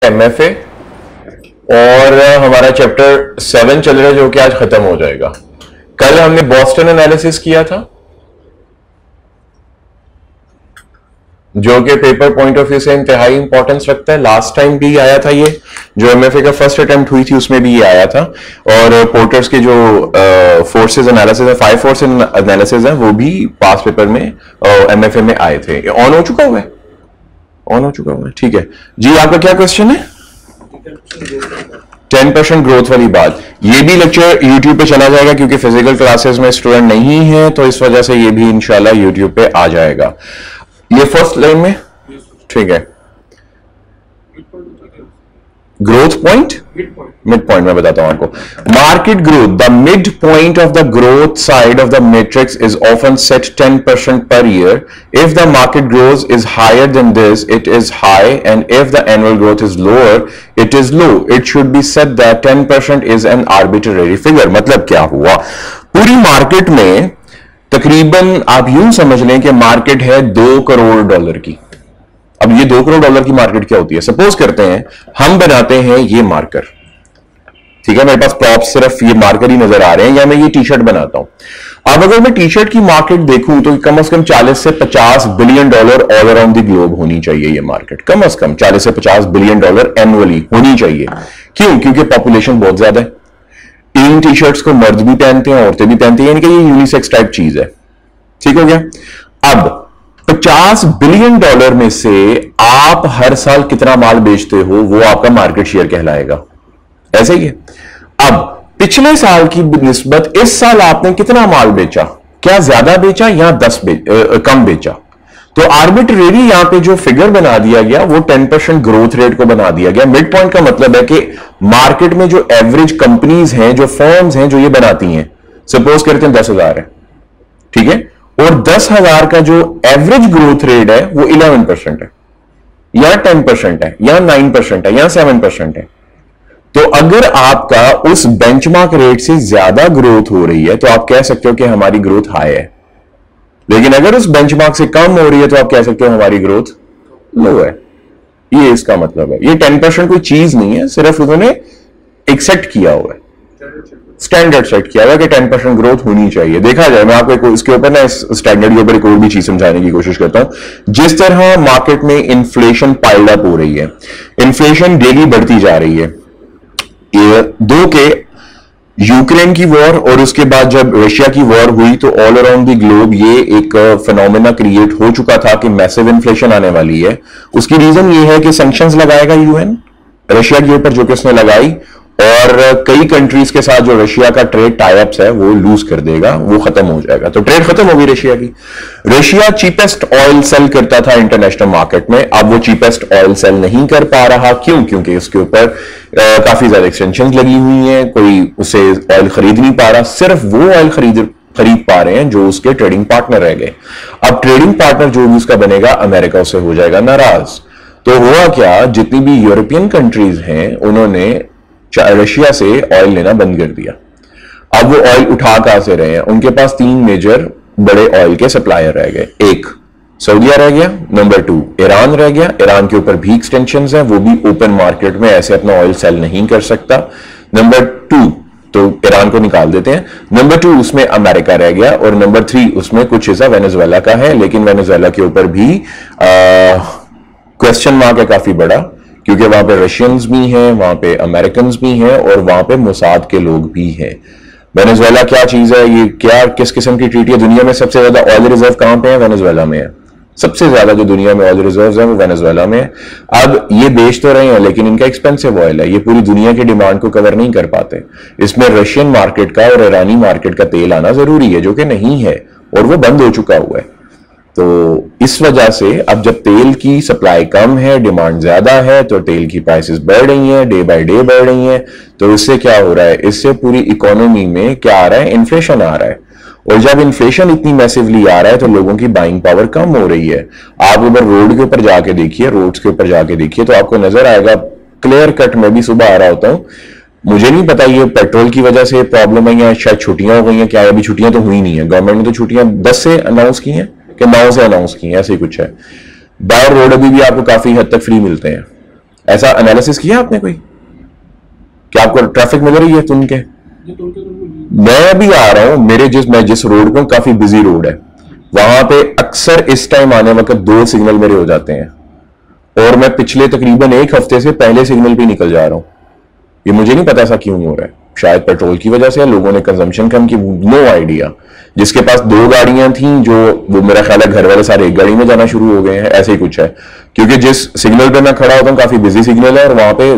MFA और हमारा chapter 7 चल रहा है जो कि आज खत्म हो जाएगा। कल हमने बॉस्टन एनालिसिस किया था जो कि पेपर पॉइंट ऑफ व्यू से इंतहाई इंपॉर्टेंस रखता है। लास्ट टाइम भी आया था ये, जो MFA का फर्स्ट अटेम्प्ट हुई थी उसमें भी ये आया था। और पोर्टर्स के जो फोर्सेस एनालिसिस है, 5 फोर्स एनालिसिस है, वो भी पास पेपर में MFA में आए थे। ऑन हो चुका हुआ है, ऑन हो चुका हुआ है, ठीक है जी। आपका क्या क्वेश्चन है? 10% ग्रोथ वाली बात। ये भी लेक्चर YouTube पे चला जाएगा क्योंकि फिजिकल क्लासेस में स्टूडेंट नहीं है, तो इस वजह से ये भी इंशाल्लाह YouTube पे आ जाएगा। ये फर्स्ट लाइन में ठीक है। ग्रोथ पॉइंट, मिड पॉइंट मैं बताता हूं आपको। Market growth, the mid point of the growth side of the matrix is often set 10% per year. If the market growth is higher than this, it is high, and if the annual growth is lower, it is low. It should be set that 10% is an arbitrary figure. मतलब क्या हुआ? पूरी market में तकरीबन आप यूं समझ लें कि मार्केट है $2 करोड़ की। अब ये $2 करोड़ की मार्केट क्या होती है? सपोज करते हैं हम बनाते हैं ये मार्कर, ठीक है, मेरे पास प्रॉप्स सिर्फ ये मार्कर ही नजर आ रहे हैं, या मैं ये टी शर्ट बनाता हूं। अब अगर मैं टी शर्ट की मार्केट देखूं तो कम से कम 40 से 50 billion dollar all around the globe होनी चाहिए। ये मार्केट कम से कम 40 से 50 बिलियन डॉलर एनुअली होनी चाहिए। क्यों? क्योंकि पॉपुलेशन बहुत ज्यादा है। इन टी शर्ट्स को मर्द भी पहनते हैं, औरतें भी पहनती हैं, यानी कि ये यूनिसेक्स टाइप चीज है। ठीक हो गया? अब 50 बिलियन डॉलर में से आप हर साल कितना माल बेचते हो वो आपका मार्केट शेयर कहलाएगा। ऐसे ही है। अब पिछले साल की निस्बत इस साल आपने कितना माल बेचा? क्या ज्यादा बेचा या कम बेचा? तो आर्बिट्रेरी यहां पे जो फिगर बना दिया गया वो 10% ग्रोथ रेट को बना दिया गया। मिड पॉइंट का मतलब है कि मार्केट में जो एवरेज कंपनीज हैं, जो फर्म्स हैं, जो ये बनाती हैं, सपोज करते हैं 10,000 है, ठीक है, और 10,000 का जो एवरेज ग्रोथ रेट है वो 11% है, या 10% है, या 9% है, या 7% है। तो अगर आपका उस बेंचमार्क रेट से ज्यादा ग्रोथ हो रही है तो आप कह सकते हो कि हमारी ग्रोथ हाई है। लेकिन अगर उस बेंचमार्क से कम हो रही है तो आप कह सकते हो हमारी ग्रोथ लो है। ये इसका मतलब है। ये 10% कोई चीज नहीं है, सिर्फ उन्होंने एक्सेप्ट किया हुआ है, स्टैंडर्ड सेट किया हुआ कि 10% ग्रोथ होनी चाहिए। देखा जाए, मैं आपको इसके ऊपर ना, इस स्टैंडर्ड के ऊपर कोई भी चीज समझाने की कोशिश करता हूं। जिस तरह मार्केट में इन्फ्लेशन पाइल्ड अप हो रही है, इन्फ्लेशन डेली बढ़ती जा रही है। ये दो के यूक्रेन की वॉर और उसके बाद जब रशिया की वॉर हुई तो ऑल अराउंड द ग्लोब ये एक फिनोमेना क्रिएट हो चुका था कि मैसिव इन्फ्लेशन आने वाली है। उसकी रीजन ये है कि सैंक्शंस लगाएगा यूएन रशिया के ऊपर, जो कि उसने लगाई, और कई कंट्रीज के साथ जो रशिया का ट्रेड टाइप्स है वो लूज कर देगा, वो खत्म हो जाएगा। तो ट्रेड खत्म होगी रशिया की। रशिया चीपेस्ट ऑयल सेल करता था इंटरनेशनल मार्केट में, अब वो चीपेस्ट ऑयल सेल नहीं कर पा रहा। क्यों? क्योंकि उसके ऊपर काफी ज्यादा एक्सटेंशन लगी हुई हैं, कोई उसे ऑयल खरीद नहीं पा रहा। सिर्फ वो ऑयल खरीद पा रहे हैं जो उसके ट्रेडिंग पार्टनर रह गए। अब ट्रेडिंग पार्टनर जो भी उसका बनेगा, अमेरिका उससे हो जाएगा नाराज। तो हुआ क्या, जितनी भी यूरोपियन कंट्रीज हैं उन्होंने रशिया से ऑयल लेना बंद कर दिया। अब वो ऑयल उठा कहां से रहे हैं? उनके पास 3 मेजर बड़े ऑयल के सप्लायर रह गए। एक सऊदीया रह गया, नंबर 2 ईरान रह गया। ईरान के ऊपर भी एक्सटेंशंस हैं, वो भी ओपन मार्केट में ऐसे अपना ऑयल सेल नहीं कर सकता। नंबर 2 तो ईरान को निकाल देते हैं। नंबर 2 उसमें अमेरिका रह गया, और नंबर 3 उसमें कुछ हिस्सा वेनेजुएला का है, लेकिन वेनेजुएला के ऊपर भी क्वेश्चन मार्क है काफी बड़ा, क्योंकि वहां पे रशियंस भी हैं, वहां पे अमेरिकन भी हैं, और वहां पे मोसाद के लोग भी हैं। वेनेजुएला क्या चीज है? ये क्या किस किस्म की ट्रीटी है? दुनिया में सबसे ज्यादा ऑयल रिजर्व कहां पे है? वेनेजुएला में है। सबसे ज्यादा जो दुनिया में ऑयल रिजर्व है वो वेनेजुएला में है। अब ये बेच तो रहे हैं, लेकिन इनका एक्सपेंसिव ऑयल है, ये पूरी दुनिया की डिमांड को कवर नहीं कर पाते। इसमें रशियन मार्केट का और ईरानी मार्केट का तेल आना जरूरी है, जो कि नहीं है, और वो बंद हो चुका हुआ है। तो इस वजह से अब जब तेल की सप्लाई कम है, डिमांड ज्यादा है, तो तेल की प्राइसेस बढ़ रही हैं, डे बाय डे बढ़ रही हैं। तो इससे क्या हो रहा है? इससे पूरी इकोनॉमी में क्या आ रहा है? इन्फ्लेशन आ रहा है। और जब इन्फ्लेशन इतनी मैसिवली आ रहा है तो लोगों की बाइंग पावर कम हो रही है। आप उधर रोड के ऊपर जाके देखिए, रोड्स के ऊपर जाके देखिए, तो आपको नजर आएगा क्लियर कट। मैं भी सुबह आ रहा होता हूं, मुझे नहीं पता ये पेट्रोल की वजह से प्रॉब्लम है या शायद छुट्टियां हो गई हैं, क्या है? अभी छुट्टियां तो हुई नहीं है, गवर्नमेंट ने तो छुट्टियां 10 से अनाउंस की हैं कि 9 से अनाउंस की हैं, ऐसे ही कुछ है। बाहर रोड अभी भी आपको काफी हद तक फ्री मिलते हैं, ऐसा एनालिसिस किया आपने कोई? क्या आपको ट्रैफिक मिल रही है तुम के? मैं अभी आ रहा हूं, मैं जिस रोड पे, काफी बिजी रोड है, वहां पे अक्सर इस टाइम आने वक्त 2 सिग्नल मेरे हो जाते हैं, और मैं पिछले तकरीबन 1 हफ्ते से पहले सिग्नल पे निकल जा रहा हूं। ये मुझे नहीं पता ऐसा क्यों हो रहा है, शायद पेट्रोल की वजह से, लोगों ने कंजम्पशन कम की, नो आइडिया। जिसके पास 2 गाड़ियां थी, जो वो मेरा ख्याल है घर वाले सारे एक गाड़ी में जाना शुरू हो गए हैं, ऐसे ही कुछ है। क्योंकि जिस सिग्नल पे मैं खड़ा होता हूँ काफी बिजी सिग्नल है, और वहां पे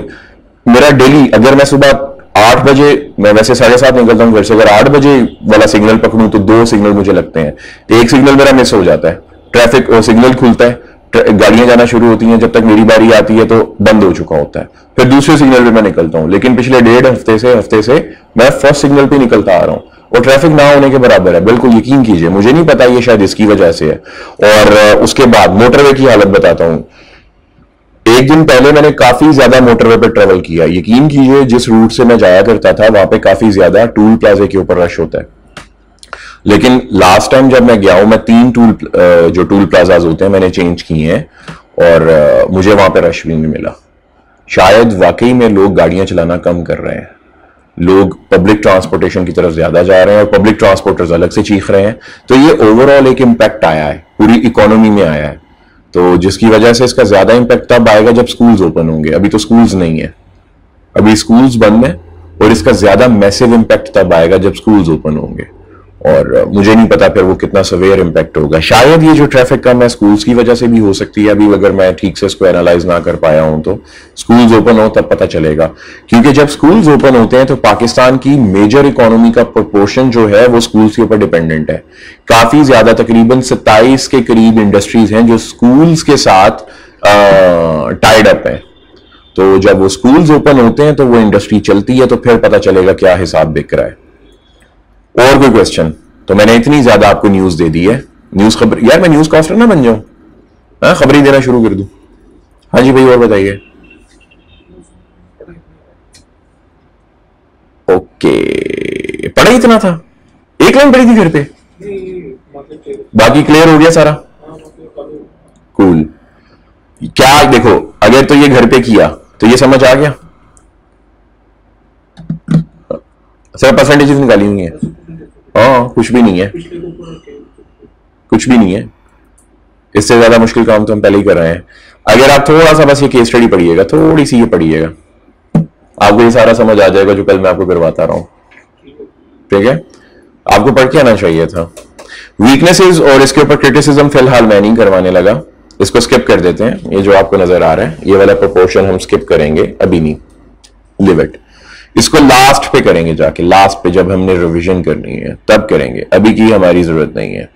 मेरा डेली, अगर मैं सुबह 8 बजे, मैं वैसे 7:30 निकलता हूँ घर से, अगर 8 बजे वाला सिग्नल पकड़ूं तो 2 सिग्नल मुझे लगते हैं, तो एक सिग्नल मेरा मिस हो जाता है, ट्रैफिक सिग्नल खुलता है, गाड़ियां जाना शुरू होती हैं, जब तक मेरी बारी आती है तो बंद हो चुका होता है, फिर दूसरे सिग्नल पे मैं निकलता हूं। लेकिन पिछले 1.5 हफ्ते से मैं फर्स्ट सिग्नल पे निकलता आ रहा हूं, और ट्रैफिक ना होने के बराबर है, बिल्कुल यकीन कीजिए। मुझे नहीं पता ये शायद इसकी वजह से है। और उसके बाद मोटरवे की हालत बताता हूं। एक दिन पहले मैंने काफी ज्यादा मोटरवे पे ट्रेवल किया, यकीन कीजिए जिस रूट से मैं जाया करता था वहां पे काफी ज्यादा टूल प्लाजे के ऊपर रश होता है। लेकिन लास्ट टाइम जब मैं गया हूं, मैं 3 जो टूल प्लाजाज होते हैं मैंने चेंज किए हैं, और मुझे वहां पे रश भी नहीं मिला। शायद वाकई में लोग गाड़ियां चलाना कम कर रहे हैं, लोग पब्लिक ट्रांसपोर्टेशन की तरफ ज्यादा जा रहे हैं, और पब्लिक ट्रांसपोर्टर्स अलग से चीख रहे हैं। तो ये ओवरऑल एक इम्पैक्ट आया है, पूरी इकोनॉमी में आया है, तो जिसकी वजह से इसका ज्यादा इम्पैक्ट तब आएगा जब स्कूल्स ओपन होंगे। अभी तो स्कूल्स नहीं है, अभी स्कूल्स बंद है, और इसका ज्यादा मैसिव इम्पैक्ट तब आएगा जब स्कूल्स ओपन होंगे। और मुझे नहीं पता फिर वो कितना सवेयर इम्पैक्ट होगा। शायद ये जो ट्रैफिक कम है स्कूल्स की वजह से भी हो सकती है, अभी अगर मैं ठीक से इसको एनालाइज ना कर पाया हूं तो। स्कूल्स ओपन हो तब पता चलेगा, क्योंकि जब स्कूल्स ओपन होते हैं तो पाकिस्तान की मेजर इकोनॉमी का प्रोपोर्शन जो है वो स्कूल्स के ऊपर डिपेंडेंट है। काफी ज्यादा, तकरीबन 27 के करीब इंडस्ट्रीज हैं जो स्कूल्स के साथ टाइड अप है। तो जब वो स्कूल्स ओपन होते हैं तो वो इंडस्ट्री चलती है, तो फिर पता चलेगा क्या हिसाब बिक रहा है। और कोई क्वेश्चन? तो मैंने इतनी ज्यादा आपको न्यूज दे दी है, न्यूज खबर, यार मैं न्यूज कास्टर ना बन जाऊं, हाँ खबरें देना शुरू कर दूं। हाँ जी भाई, और बताइए। ओके, पढ़ा इतना था, एक लाइन पढ़ी थी घर पे, बाकी क्लियर हो गया सारा? कूल। क्या देखो, अगर तो ये घर पे किया तो ये समझ आ गया, सर परसेंटेजेस निकाली हुई है, हाँ कुछ भी नहीं है, कुछ भी नहीं है, इससे ज्यादा मुश्किल काम तो हम पहले ही कर रहे हैं। अगर आप थोड़ा सा बस ये केस स्टडी पढ़िएगा, थोड़ी सी ये पढ़िएगा, आपको ये सारा समझ आ जाएगा जो कल मैं आपको करवाता रहा हूं, ठीक है? आपको पढ़ के आना चाहिए था। वीकनेसेस और इसके ऊपर क्रिटिसिज्म फिलहाल मैं नहीं करवाने लगा, इसको स्किप कर देते हैं। ये जो आपको नजर आ रहा है ये वाला प्रोपोर्शन हम स्किप करेंगे, अभी नहीं, लिव इट। इसको लास्ट पे करेंगे, जाके लास्ट पे जब हमने रिवीजन करनी है तब करेंगे, अभी की हमारी जरूरत नहीं है।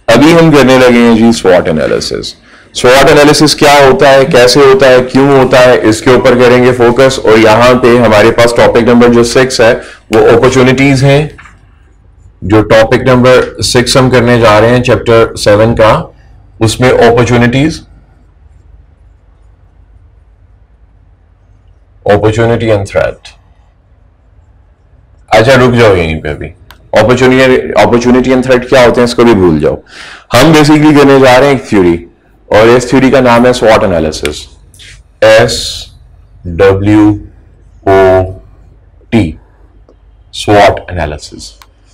अभी हम करने लगे हैं जी स्वॉट एनालिसिस। स्वॉट एनालिसिस क्या होता है, कैसे होता है, क्यों होता है, इसके ऊपर करेंगे फोकस। और यहां पे हमारे पास टॉपिक नंबर जो 6 है वो अपॉर्चुनिटीज है। जो टॉपिक नंबर 6 हम करने जा रहे हैं चैप्टर 7 का, उसमें अपॉर्चुनिटीज, अपॉर्चुनिटी एंड थ्रेट। अच्छा रुक जाओ यहीं पे, अभी अपॉर्चुनिटी एंड थ्रेट क्या होते हैं इसको भी भूल जाओ। हम बेसिकली करने जा रहे हैं एक थ्योरी, और इस थ्योरी का नाम है स्वॉट एनालिसिस, SWOT, स्वॉट एनालिसिस।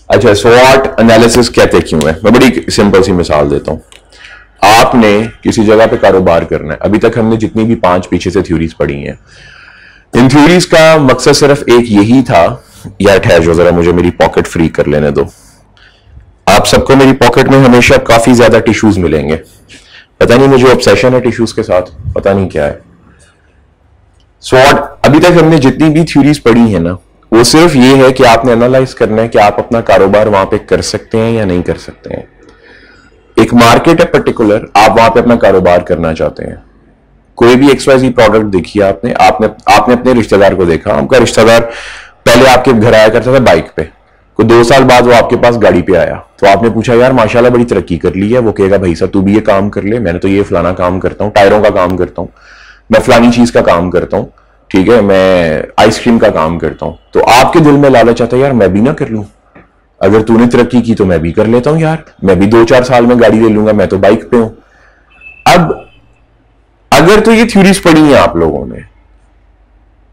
अच्छा, स्वॉट एनालिसिस कहते क्यों है, मैं बड़ी सिंपल सी मिसाल देता हूं। आपने किसी जगह पे कारोबार करना है, अभी तक हमने जितनी भी 5 पीछे से थ्योरीज पढ़ी हैं, इन थ्योरीज का मकसद सिर्फ एक यही था, यार ठहर जाओ जरा, मुझे मेरी पॉकेट फ्री कर लेने दो। आप सबको मेरी पॉकेट में हमेशा काफी ज्यादा टिश्यूज मिलेंगे, पता नहीं मुझे ऑब्सेशन है टिश्यूज के साथ, पता नहीं क्या है। स्वॉट, अभी तक हमने जितनी भी थ्योरीज पढ़ी है ना, वो सिर्फ ये है कि आपने एनालाइज करना है कि आप अपना कारोबार वहां पे कर सकते हैं या नहीं कर सकते हैं। एक मार्केट है पर्टिकुलर, आप वहां पे अपना कारोबार करना चाहते हैं, कोई भी XYZ प्रोडक्ट देखिए आपने अपने रिश्तेदार को देखा, आपका रिश्तेदार पहले आपके घर आया करता था बाइक पे, कोई 2 साल बाद वो आपके पास गाड़ी पे आया, तो आपने पूछा यार माशाल्लाह बड़ी तरक्की कर ली है। वो कहेगा भाई साहब तू भी ये काम कर ले, मैंने तो ये फलाना काम करता हूँ, टायरों का काम करता हूँ, मैं फलानी चीज का काम करता हूँ, ठीक है, मैं आइसक्रीम का काम करता हूं। तो आपके दिल में लालच आता है यार मैं भी ना कर लूं, अगर तूने तरक्की की तो मैं भी कर लेता हूं यार, मैं भी 2-4 साल में गाड़ी ले लूंगा, मैं तो बाइक पे हूं। अब अगर तो ये थ्योरीज पढ़ी हैं आप लोगों ने,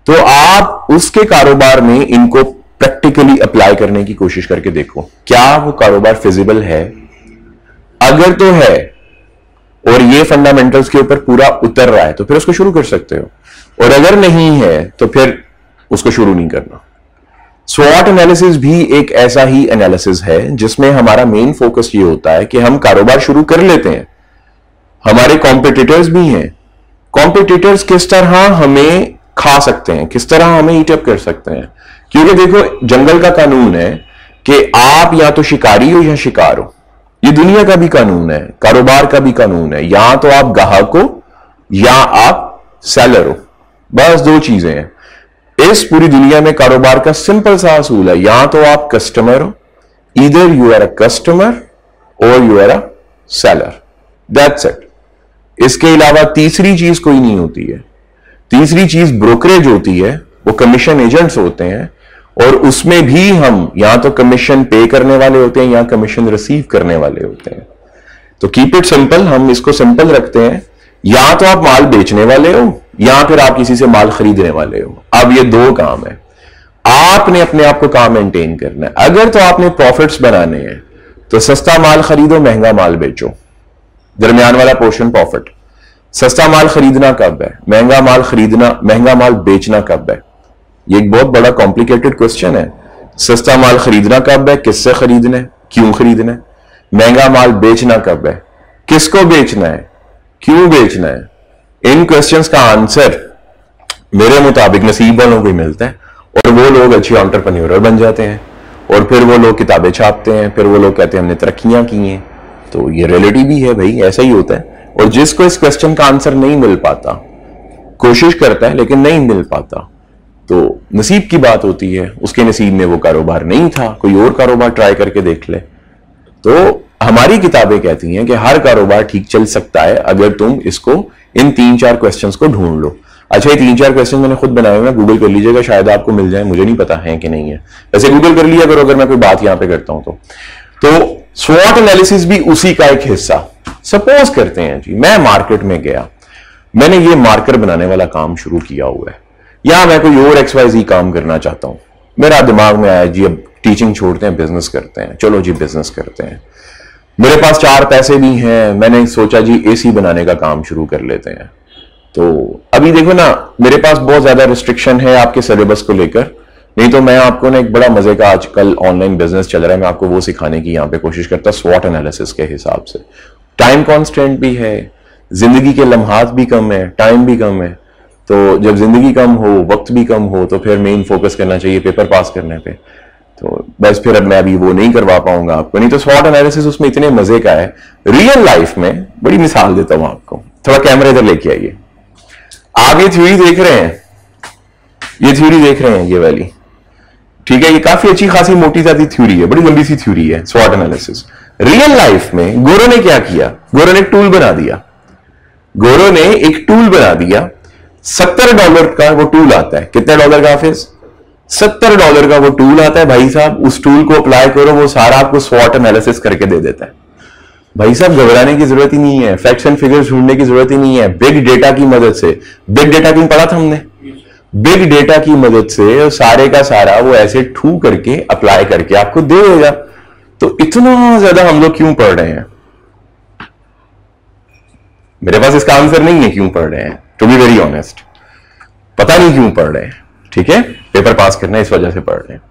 तो आप उसके कारोबार में इनको प्रैक्टिकली अप्लाई करने की कोशिश करके देखो, क्या वो कारोबार फिजिबल है। अगर तो है और ये फंडामेंटल्स के ऊपर पूरा उतर रहा है तो फिर उसको शुरू कर सकते हो, और अगर नहीं है तो फिर उसको शुरू नहीं करना। स्वॉट एनालिसिस भी एक ऐसा ही एनालिसिस है जिसमें हमारा मेन फोकस ये होता है कि हम कारोबार शुरू कर लेते हैं, हमारे कॉम्पिटिटर्स भी हैं, कॉम्पिटिटर्स किस तरह हमें खा सकते हैं, किस तरह हमें ईट अप कर सकते हैं। क्योंकि देखो जंगल का कानून है कि आप या तो शिकारी हो या शिकार हो, ये दुनिया का भी कानून है, कारोबार का भी कानून है, या तो आप ग्राहक हो या आप सेलर हो, बस दो चीजें हैं इस पूरी दुनिया में। कारोबार का सिंपल सा असूल है, या तो आप कस्टमर हो, either you are a customer और you are a seller, that's it. इसके अलावा तीसरी चीज कोई नहीं होती है। तीसरी चीज ब्रोकरेज होती है, वो कमीशन एजेंट्स होते हैं, और उसमें भी हम या तो कमीशन पे करने वाले होते हैं या कमीशन रिसीव करने वाले होते हैं। तो कीप इट सिंपल, हम इसको सिंपल रखते हैं, या तो आप माल बेचने वाले हो या फिर आप किसी से माल खरीदने वाले हो। अब ये दो काम है, आपने अपने आप को काम मेंटेन करना है। अगर तो आपने प्रॉफिट्स बनाने हैं तो सस्ता माल खरीदो, महंगा माल बेचो, दरमियान वाला पोर्शन प्रॉफिट। सस्ता माल खरीदना कब है, महंगा माल खरीदना, महंगा माल बेचना कब है, ये एक बहुत बड़ा कॉम्प्लिकेटेड क्वेश्चन है। सस्ता माल खरीदना कब है, किससे खरीदना है, क्यों खरीदना है। महंगा माल बेचना कब है, किसको बेचना है, क्यों बेचना है। इन क्वेश्चंस का आंसर मेरे मुताबिक नसीब वालों को ही मिलता है, और वो लोग अच्छे एंटरप्रेन्योर बन जाते हैं, और फिर वो लोग किताबें छापते हैं, फिर वो लोग कहते हैं हमने तरक्कियां की हैं। तो ये रियलिटी भी है भाई, ऐसा ही होता है। और जिसको इस क्वेश्चन का आंसर नहीं मिल पाता, कोशिश करता है लेकिन नहीं मिल पाता, तो नसीब की बात होती है, उसके नसीब में वो कारोबार नहीं था, कोई और कारोबार ट्राई करके देख ले। तो हमारी किताबें कहती हैं कि हर कारोबार ठीक चल सकता है अगर तुम इसको इन 3-4 क्वेश्चंस को ढूंढ लो। अच्छा, ये 3-4 क्वेश्चन मैंने खुद बनाए हुए हैं, गूगल कर लीजिएगा, शायद आपको मिल जाए, मुझे नहीं पता है कि नहीं है। वैसे गूगल कर लिया करो अगर मैं कोई बात यहां पे करता हूं तो स्वॉट एनालिसिस भी उसी का एक हिस्सा। सपोज करते हैं जी मैं मार्केट में गया, मैंने ये मार्कर बनाने वाला काम शुरू किया हुआ है, या मैं कोई और XYZ काम करना चाहता हूं। मेरा दिमाग में आया जी अब टीचिंग छोड़ते हैं, बिजनेस करते हैं, चलो जी बिजनेस करते हैं। मेरे पास 4 पैसे भी हैं, मैंने सोचा जी AC बनाने का काम शुरू कर लेते हैं। तो अभी देखो ना, मेरे पास बहुत ज्यादा रिस्ट्रिक्शन है आपके सिलेबस को लेकर, नहीं तो मैं आपको ना एक बड़ा मजे का आजकल ऑनलाइन बिजनेस चल रहा है, मैं आपको वो सिखाने की यहाँ पे कोशिश करता हूँ स्वॉट एनालिसिस के हिसाब से। टाइम कॉन्स्टेंट भी है, जिंदगी के लम्हात भी कम है, टाइम भी कम है। तो जब जिंदगी कम हो, वक्त भी कम हो, तो फिर मेन फोकस करना चाहिए पेपर पास करने पे। तो बस फिर अब मैं अभी वो नहीं करवा पाऊंगा आपको, नहीं तो स्वॉट एनालिसिस उसमें इतने मजे का है। रियल लाइफ में बड़ी मिसाल देता हूं आपको, थोड़ा कैमरा इधर लेके आइए। आप ये थ्योरी देख रहे हैं, ये थ्योरी देख रहे हैं, ये वाली, ठीक है, ये काफी अच्छी खासी मोटी सादी थ्योरी है, बड़ी लंबी सी थ्योरी है स्वॉट एनालिसिस। रियल लाइफ में गोरो ने क्या किया, गोरो ने एक टूल बना दिया, गोरो ने एक टूल बना दिया। $70 का वो टूल आता है। कितने डॉलर का हाफिज? $70 का वो टूल आता है भाई साहब। उस टूल को अप्लाई करो, वो सारा आपको स्वॉट एनालिसिस करके दे देता है। भाई साहब घबराने की जरूरत ही नहीं है, फैक्ट्स एंड फिगर्स ढूंढने की जरूरत ही नहीं है। बिग डेटा की मदद से, बिग डेटा की पढ़ा था हमने, बिग डेटा की मदद से सारे का सारा वो ऐसे ठू करके अप्लाई करके आपको दे देगा। तो इतना ज्यादा हम लोग क्यों पढ़ रहे हैं? मेरे पास इसका आंसर नहीं है क्यों पढ़ रहे हैं, टू बी वेरी ऑनेस्ट, पता नहीं क्यों पढ़ रहे हैं। ठीक है, पेपर पास करना है इस वजह से पढ़ रहे हैं।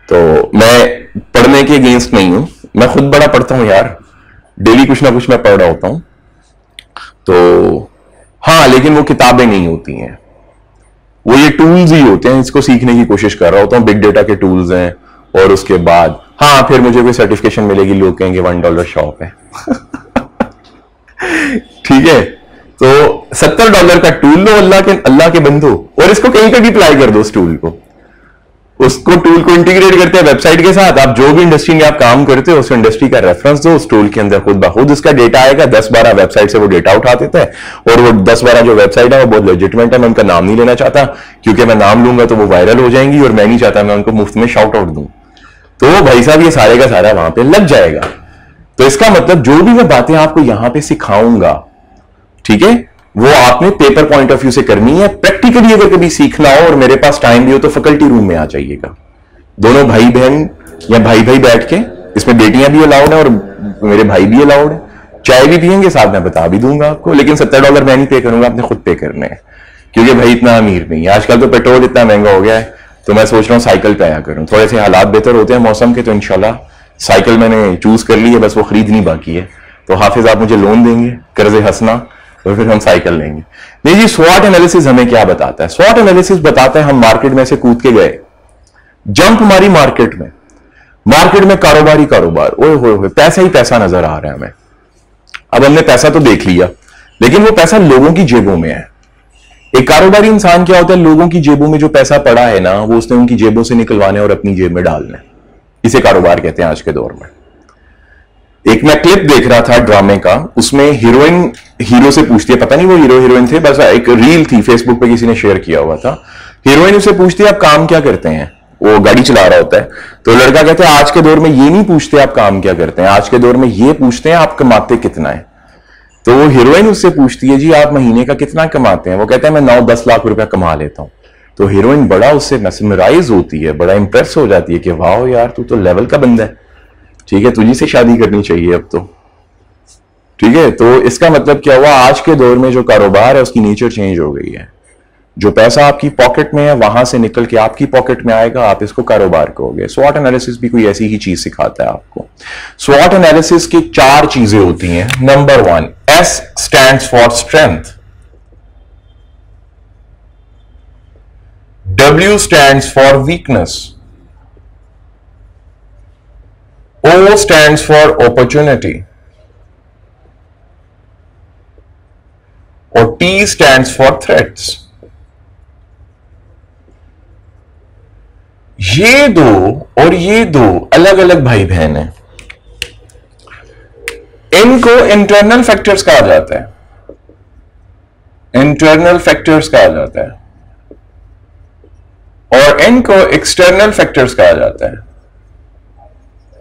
तो मैं पढ़ने के अगेंस्ट नहीं हूं, मैं खुद बड़ा पढ़ता हूं यार, डेली कुछ ना कुछ मैं पढ़ रहा होता हूं। तो हाँ, लेकिन वो किताबें नहीं होती हैं, वो ये टूल्स ही होते हैं। इसको सीखने की कोशिश कर रहा होता हूं, बिग डेटा के टूल्स हैं। और उसके बाद हाँ, फिर मुझे कोई सर्टिफिकेशन मिलेगी, लोग कहेंगे $1 शॉप है। ठीक है, तो $70 का टूल लो अल्लाह के बंदो, और इसको कहीं पे भी अप्लाई कर दो। उस टूल को, उसको टूल को इंटीग्रेट करते हैं वेबसाइट के साथ। आप जो भी इंडस्ट्री में आप काम करते हो उस इंडस्ट्री का रेफरेंस दो, उस टूल के अंदर खुद ब खुद उसका डेटा आएगा। 10-12 वेबसाइट से वो डेटा उठा देता है, और वो 10-12 जो वेबसाइट है वो बहुत लेजिटिमेट है। मैं उनका नाम नहीं लेना चाहता, क्योंकि मैं नाम लूंगा तो वो वायरल हो जाएंगी, और मैं नहीं चाहता मैं उनको मुफ्त में शाउट आउट दूं। तो भाई साहब ये सारे का सारा वहां पे लग जाएगा। तो इसका मतलब जो भी मैं बातें आपको यहां पे सिखाऊंगा, ठीक है, वो आपने पेपर पॉइंट ऑफ व्यू से करनी है। प्रैक्टिकली अगर कभी सीखना हो और मेरे पास टाइम भी हो तो फैकल्टी रूम में आ जाइएगा, दोनों भाई बहन या भाई भाई बैठ के, इसमें बेटियां भी अलाउड है और मेरे भाई भी अलाउड है, चाय भी पियेंगे साथ में, बता भी दूंगा आपको, लेकिन $70 मैं नहीं पे करूंगा, आपने खुद पे करने हैं, क्योंकि भाई इतना अमीर नहीं है। आजकल तो पेट्रोल इतना महंगा हो गया है, तो मैं सोच रहा हूँ साइकिल पे आया करूँ, थोड़े से हालात बेहतर होते हैं मौसम के, तो इंशाल्लाह साइकिल मैंने चूज कर ली है, बस वो खरीदनी बाकी है। तो हाफिज आप मुझे लोन देंगे, कर्जे हंसना, और फिर हम साइकिल लेंगे। नहीं जी, स्वॉट एनालिसिस हमें क्या बताता है? स्वॉट एनालिसिस बताता है हम मार्केट में से कूद के गए, जंप मारी मार्केट में कारोबार ही कारोबार, ओए होए पैसा ही पैसा नजर आ रहा है हमें। अब हमने पैसा तो देख लिया, लेकिन वो पैसा लोगों की जेबों में है। एक कारोबारी इंसान क्या होता है? लोगों की जेबों में जो पैसा पड़ा है ना, वो उसने उनकी जेबों से निकलवाने और अपनी जेब में डालने, इसे कारोबार कहते हैं आज के दौर में। एक मैं क्लिप देख रहा था ड्रामे का, उसमें हीरोइन हीरो से पूछती है, पता नहीं वो हीरो हीरोइन थे, बस एक रील थी फेसबुक पे किसी ने शेयर किया हुआ था। हीरोइन उसे पूछती है आप काम क्या करते हैं, वो गाड़ी चला रहा होता है, तो लड़का कहता है आज के दौर में ये नहीं पूछते आप काम क्या करते हैं, आज के दौर में ये पूछते हैं आप कमाते कितना है। तो वो हीरोइन उससे पूछती है जी आप महीने का कितना कमाते हैं? वो कहता है मैं 9-10 लाख रुपया कमा लेता हूं। तो हीरोइन बड़ा उससे मैस्मराइज होती है, बड़ा इंप्रेस हो जाती है कि वाह यार तू तो लेवल का बंदा है, ठीक है तुझी से शादी करनी चाहिए अब तो, ठीक है। तो इसका मतलब क्या हुआ? आज के दौर में जो कारोबार है उसकी नेचर चेंज हो गई है। जो पैसा आपकी पॉकेट में है वहां से निकल के आपकी पॉकेट में आएगा, आप इसको कारोबार कहोगे। स्वॉट एनालिसिस भी कोई ऐसी ही चीज सिखाता है आपको। स्वॉट एनालिसिस की 4 चीजें होती हैं। Number 1, S stands for strength, W stands for weakness, O stands for opportunity और T स्टैंड्स फॉर थ्रेट्स। ये दो और ये दो अलग अलग भाई बहन हैं, इनको इंटरनल फैक्टर्स कहा जाता है, इंटरनल फैक्टर्स कहा जाता है, और इनको एक्सटर्नल फैक्टर्स कहा जाता है,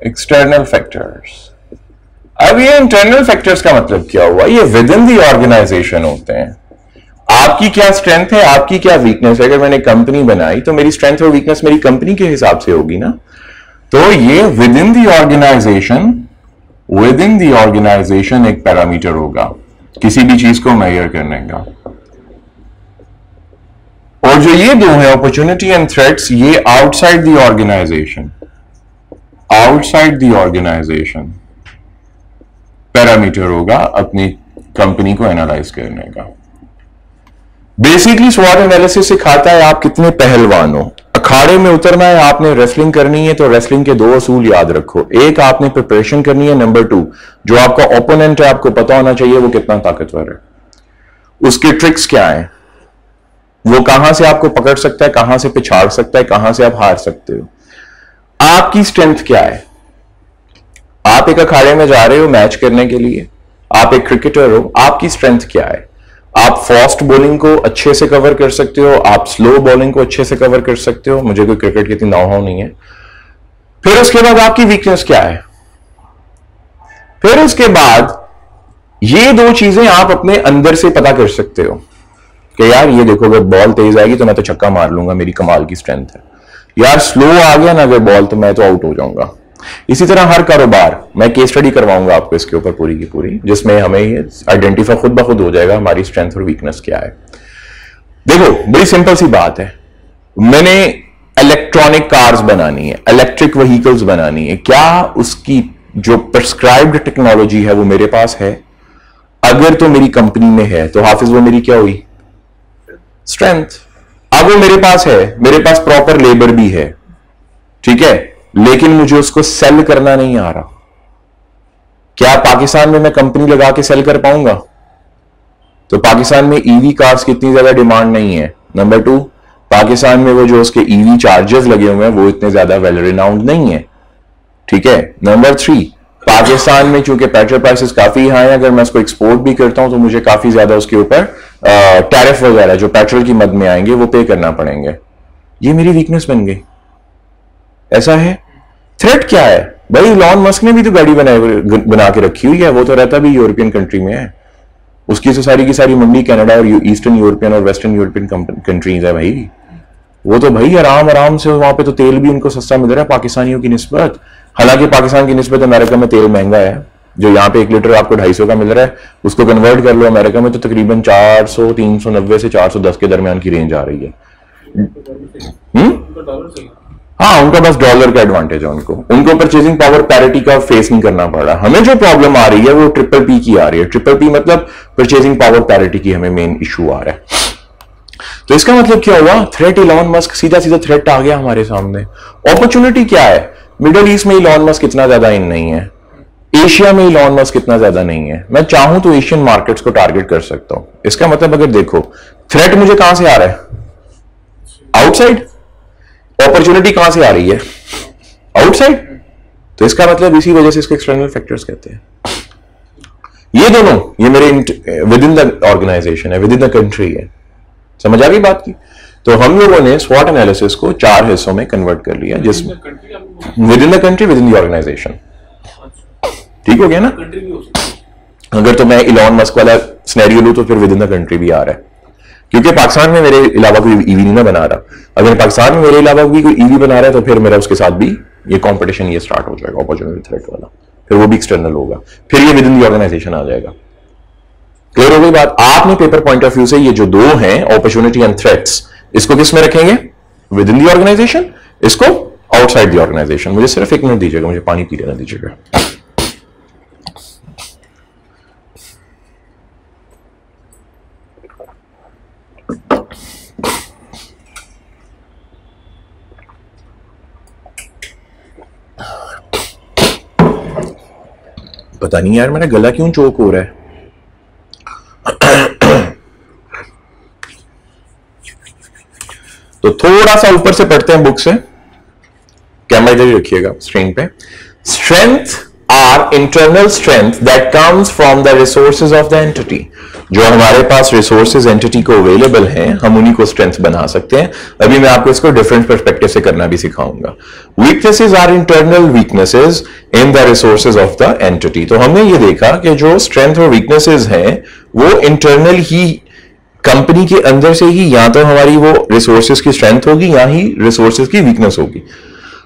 एक्सटर्नल फैक्टर्स। अब ये इंटरनल फैक्टर्स का मतलब क्या हुआ? ये विद इन दी ऑर्गेनाइजेशन होते हैं। आपकी क्या स्ट्रेंथ है, आपकी क्या वीकनेस है। अगर मैंने कंपनी बनाई तो मेरी स्ट्रेंथ और वीकनेस मेरी कंपनी के हिसाब से होगी ना। तो ये विद इन दी ऑर्गेनाइजेशन एक पैरामीटर होगा किसी भी चीज को मेजर करने का। और जो ये दो है अपॉर्चुनिटी एंड थ्रेट्स, ये आउटसाइड दी ऑर्गेनाइजेशन पैरामीटर होगा अपनी कंपनी को एनालाइज करने का। बेसिकली स्वॉट एनालिसिस सिखाता है आप कितने पहलवान हो। अखाड़े में उतरना है, आपने रेसलिंग करनी है, तो रेसलिंग के 2 असूल याद रखो। एक, आपने प्रिपरेशन करनी है। नंबर 2, जो आपका ओपोनेंट है आपको पता होना चाहिए वो कितना ताकतवर है, उसके ट्रिक्स क्या है, वो कहां से आपको पकड़ सकता है, कहां से पिछाड़ सकता है, कहां से आप हार सकते हो। आपकी स्ट्रेंथ क्या है? आप एक अखाड़े में जा रहे हो मैच करने के लिए, आप एक क्रिकेटर हो, आपकी स्ट्रेंथ क्या है? आप फास्ट बॉलिंग को अच्छे से कवर कर सकते हो, आप स्लो बॉलिंग को अच्छे से कवर कर सकते हो। मुझे कोई क्रिकेट की इतनी नॉलेज नहीं है। फिर उसके बाद आपकी वीकनेस क्या है? फिर उसके बाद ये 2 चीजें आप अपने अंदर से पता कर सकते हो कि यार ये देखो अगर बॉल तेज आएगी तो मैं तो छक्का मार लूंगा, मेरी कमाल की स्ट्रेंथ है। यार स्लो आ गया ना अगर बॉल, तो मैं तो आउट हो जाऊंगा। इसी तरह हर कारोबार, मैं केस स्टडी करवाऊंगा आपको इसके ऊपर पूरी की पूरी, जिसमें हमें ये आइडेंटिफाई खुद ब खुद हो जाएगा हमारी स्ट्रेंथ और वीकनेस क्या है। देखो बड़ी सिंपल सी बात है, मैंने इलेक्ट्रॉनिक कार्स बनानी है, इलेक्ट्रिक व्हीकल्स बनानी है, क्या उसकी जो प्रिस्क्राइब्ड टेक्नोलॉजी है वो मेरे पास है? अगर तो मेरी कंपनी में है तो हाफिज वो मेरी क्या हुई? स्ट्रेंथ। अब वो मेरे पास है, मेरे पास प्रॉपर लेबर भी है, ठीक है, लेकिन मुझे उसको सेल करना नहीं आ रहा। क्या पाकिस्तान में मैं कंपनी लगा के सेल कर पाऊंगा? तो पाकिस्तान में ईवी कार्स की इतनी ज्यादा डिमांड नहीं है। नंबर 2, पाकिस्तान में वो जो उसके ईवी चार्जर्स लगे हुए हैं वो इतने ज्यादा वेल रिनाउंड नहीं है, ठीक है। नंबर 3, पाकिस्तान में चूंकि पेट्रोल प्राइसेस काफी हाई है, अगर मैं उसको एक्सपोर्ट भी करता हूं तो मुझे काफी ज्यादा उसके ऊपर टैरिफ वगैरह जो पेट्रोल की मद में आएंगे वो पे करना पड़ेंगे। ये मेरी वीकनेस बन गई, ऐसा है। थ्रेट क्या है भाई? इलॉन मस्क ने भी तो गाड़ी बना के रखी हुई है, वो तो रहता भी यूरोपियन कंट्री में है, उसकी तो सारी की सारी मंडी कनाडा और ईस्टर्न यूरोपियन और वेस्टर्न यूरोपियन कंट्रीज है भाई। वो तो भाई आराम आराम से वहां पे तो तेल भी उनको सस्ता मिल रहा है पाकिस्तानियों की निस्बत। हालांकि पाकिस्तान की निस्बत अमेरिका में तेल महंगा है, जो यहाँ पे 1 लीटर आपको 250 का मिल रहा है, उसको कन्वर्ट कर लो अमेरिका में तो तकरीबन 400 390 से 410 के दरमियान की रेंज आ रही है। हाँ, उनका बस डॉलर का एडवांटेज है, उनको परचेजिंग पावर पैरिटी का फेस नहीं करना पड़ रहा। हमें जो प्रॉब्लम आ रही है वो ट्रिपल पी की आ रही है। ट्रिपल पी मतलब परचेजिंग पावर पैरिटी की हमें मेन इशू आ रहा है। तो इसका मतलब क्या हुआ, थ्रेट इलॉन मस्क, सीधा सीधा थ्रेट आ गया हमारे सामने। अपॉर्चुनिटी क्या है, मिडिल ईस्ट में इलॉन मस्क इतना ज्यादा इन नहीं है, एशिया में इलॉन मस्क इतना ज्यादा नहीं है। मैं चाहूं तो एशियन मार्केट्स को टारगेट कर सकता हूं। इसका मतलब अगर देखो थ्रेट मुझे कहां से आ रहा है, आउटसाइड। अपॉर्चुनिटी कहां से आ रही है, आउटसाइड। तो इसका मतलब इसी वजह से इसको एक्सटर्नल फैक्टर्स कहते हैं। ये दोनों, ये मेरे विद इन द ऑर्गेनाइजेशन है, विद इन द कंट्री है। समझ आ गई बात की। तो हम लोगों ने स्वॉट एनालिसिस को 4 हिस्सों में कन्वर्ट कर लिया, जिसमें within the country, within the organization. ठीक हो गया ना। अगर तो मैं इलॉन मस्क वाला सिनेरियो लूं तो फिर विद इन द कंट्री भी आ रहा है, क्योंकि पाकिस्तान में मेरे अलावा कोई ईवी नहीं ना बना रहा। अगर पाकिस्तान में मेरे अलावा भी कोई ईवी बना रहा है तो फिर मेरा उसके साथ भी ये कंपटीशन ये स्टार्ट हो जाएगा, अपॉर्चुनिटी थ्रेट वाला। फिर वो भी एक्सटर्नल होगा, फिर ये विद इन द ऑर्गेनाइजेशन आ जाएगा। क्लियर हो गई बात। आपने पेपर पॉइंट ऑफ व्यू से ये जो दो हैं, अपॉर्चुनिटी एंड थ्रेट्स, इसको किस में रखेंगे, विद इन द ऑर्गेनाइजेशन, इसको आउटसाइड द ऑर्गेनाइजेशन। मुझे सिर्फ 1 मिनट दीजिएगा, मुझे पानी पी लेना दीजिएगा। पता नहीं यार मेरा गला क्यों चोक हो रहा है। तो थोड़ा सा ऊपर से पढ़ते हैं बुक से, कैमरा इधर ही रखिएगा स्क्रीन पे। Strength are internal strength that comes from the resources of the entity. जो हमारे पास रिसोर्सेज एंटिटी को अवेलेबल हैं, हम उन्हीं को स्ट्रेंथ बना सकते हैं। अभी मैं आपको इसको डिफरेंट पर्सपेक्टिव से करना भी सिखाऊंगा। Weaknesses are internal weaknesses in the resources of the entity. तो हमने ये देखा कि जो स्ट्रेंथ और वीकनेसेस हैं वो इंटरनल ही, कंपनी के अंदर से ही, या तो हमारी वो रिसोर्सेज की स्ट्रेंथ होगी या ही रिसोर्सेज की वीकनेस होगी।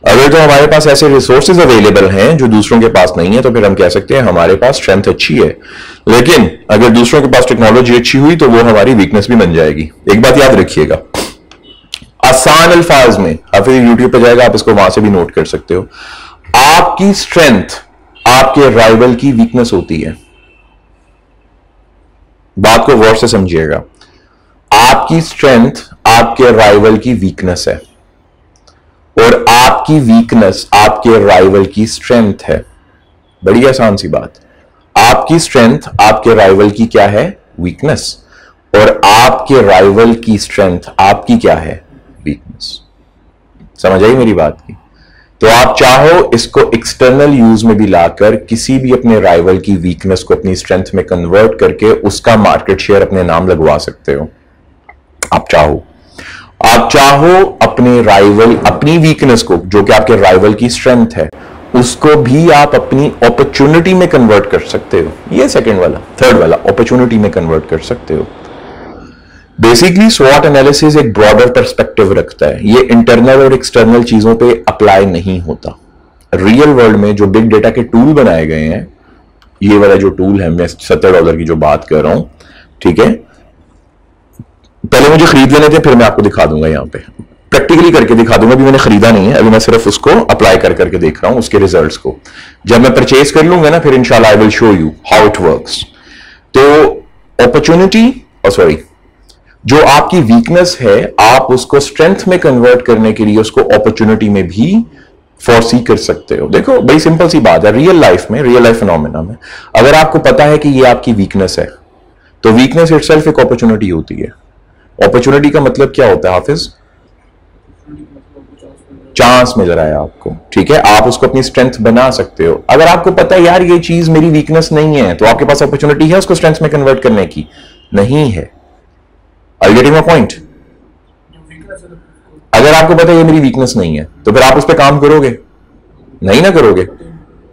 अगर तो हमारे पास ऐसे रिसोर्सेज अवेलेबल हैं जो दूसरों के पास नहीं है, तो फिर हम कह सकते हैं हमारे पास स्ट्रेंथ अच्छी है। लेकिन अगर दूसरों के पास टेक्नोलॉजी अच्छी हुई तो वो हमारी वीकनेस भी बन जाएगी। एक बात याद रखिएगा, आसान अल्फाज में, आप फिर यूट्यूब पे जाएगा, आप इसको वहां से भी नोट कर सकते हो। आपकी स्ट्रेंथ आपके राइवल की वीकनेस होती है। बात को गौर से समझिएगा, आपकी स्ट्रेंथ आपके राइवल की वीकनेस है और आपकी वीकनेस आपके राइवल की स्ट्रेंथ है। बड़ी आसान सी बात। आपकी स्ट्रेंथ आपके राइवल की क्या है, वीकनेस, और आपके राइवल की स्ट्रेंथ आपकी क्या है, वीकनेस। समझ आई मेरी बात की। तो आप चाहो इसको एक्सटर्नल यूज में भी लाकर किसी भी अपने राइवल की वीकनेस को अपनी स्ट्रेंथ में कन्वर्ट करके उसका मार्केट शेयर अपने नाम लगवा सकते हो। आप चाहो अपने राइवल, अपनी वीकनेस को, जो कि आपके राइवल की स्ट्रेंथ है, उसको भी आप अपनी अपॉर्चुनिटी में कन्वर्ट कर सकते हो। ये सेकंड वाला, थर्ड वाला, अपॉर्चुनिटी में कन्वर्ट कर सकते हो। बेसिकली स्वॉट एनालिसिस एक ब्रॉडर पर्सपेक्टिव रखता है। ये इंटरनल और एक्सटर्नल चीजों पे अप्लाई नहीं होता। रियल वर्ल्ड में जो बिग डेटा के टूल बनाए गए हैं, ये वाला जो टूल है, मैं $70 की जो बात कर रहा हूं, ठीक है, पहले मुझे खरीद लेने थे, फिर मैं आपको दिखा दूंगा, यहां पे प्रैक्टिकली करके दिखा दूंगा। अभी मैंने खरीदा नहीं है, अभी मैं सिर्फ उसको अप्लाई करके देख रहा हूं, उसके रिजल्ट्स को। जब मैं परचेज कर लूंगा ना, फिर इंशाल्लाह I will show you how it works. तो अपॉर्चुनिटी, सॉरी, जो आपकी वीकनेस है, आप उसको स्ट्रेंथ में कन्वर्ट करने के लिए उसको अपॉर्चुनिटी में भी फोरसी कर सकते हो। देखो बड़ी सिंपल सी बात है, रियल लाइफ में, रियल लाइफ फिनोमेना में, अगर आपको पता है कि ये आपकी वीकनेस है, तो वीकनेस इटसेल्फ एक अपॉर्चुनिटी होती है। अपॉर्चुनिटी का मतलब क्या होता है हाफिज? चांस मिल रहा है आपको, ठीक है, आप उसको अपनी स्ट्रेंथ बना सकते हो। अगर आपको पता है यार ये चीज मेरी वीकनेस नहीं है, तो आपके पास अपॉर्चुनिटी है उसको स्ट्रेंथ में कन्वर्ट करने की? नहीं है। Are you getting my point? अगर आपको पता है ये मेरी वीकनेस नहीं है, तो फिर आप उस पर काम करोगे? नहीं ना करोगे,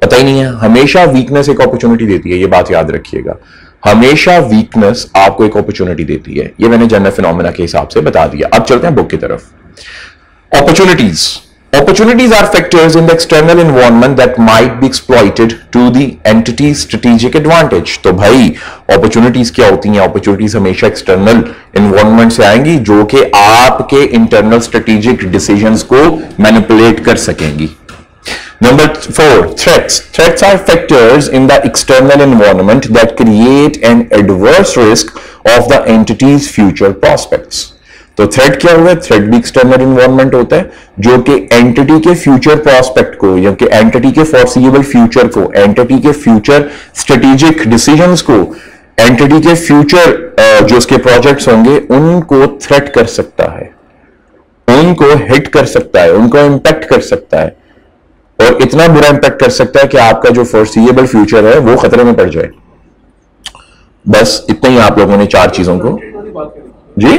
पता ही नहीं है। हमेशा वीकनेस एक अपॉर्चुनिटी देती है, ये बात याद रखिएगा। हमेशा वीकनेस आपको एक अपॉर्चुनिटी देती है। ये मैंने जनरल फिनोमेना के हिसाब से बता दिया। अब चलते हैं बुक की तरफ। Opportunities. Opportunities are factors in the external environment that might be exploited to the entity's strategic advantage. तो भाई opportunities क्या होती हैं? Opportunities हमेशा external environment से आएंगी जो कि आपके internal strategic decisions को manipulate कर सकेंगी। Number 4, threats. Threats are factors in the external environment that create an adverse risk of the entity's future prospects. तो थ्रेट क्या हुआ? थ्रेट भी एक्सटर्नल इन्वायरमेंट होता है जो कि एंटिटी के फ्यूचर प्रोस्पेक्ट को, या कि एंटिटी के फॉरसीएबल फ्यूचर को, एंटिटी के फ्यूचर स्ट्रेटेजिक डिसीजंस को, एंटिटी के फ्यूचर जो उसके प्रोजेक्ट्स होंगे उनको थ्रेट कर सकता है, उनको हिट कर सकता है, उनको इंपैक्ट कर सकता है, और इतना बुरा इंपैक्ट कर सकता है कि आपका जो फॉरसीएबल फ्यूचर है वो खतरे में पड़ जाए। बस इतना ही आप लोगों ने 4 चीजों को जी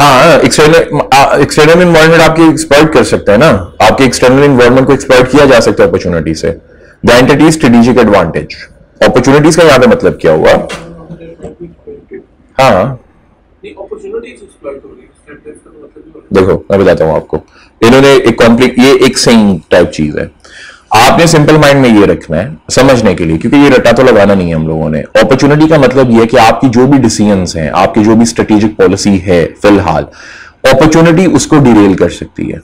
हाँ, एक्सटर्नल इन्वायरमेंट आपकी एक्सप्लॉइट कर सकता है ना, आपके एक्सटर्नल इन्वायरमेंट को एक्सप्लॉइट किया जा सकता है अपॉर्चुनिटी से। The entity strategic advantage. Opportunities का यहां पे मतलब क्या हुआ? हाँ देखो मैं बताता हूं आपको, इन्होंने एक कॉम्प्लिक, ये एक सेइंग टाइप चीज है, आपने सिंपल माइंड में ये रखना है समझने के लिए, क्योंकि ये रटा तो लगाना नहीं है हम लोगों ने। अपॉर्चुनिटी का मतलब ये है कि आपकी जो भी डिसीजंस हैं, आपकी जो भी स्ट्रेटेजिक पॉलिसी है फिलहाल, अपॉर्चुनिटी उसको डिरेल कर सकती है।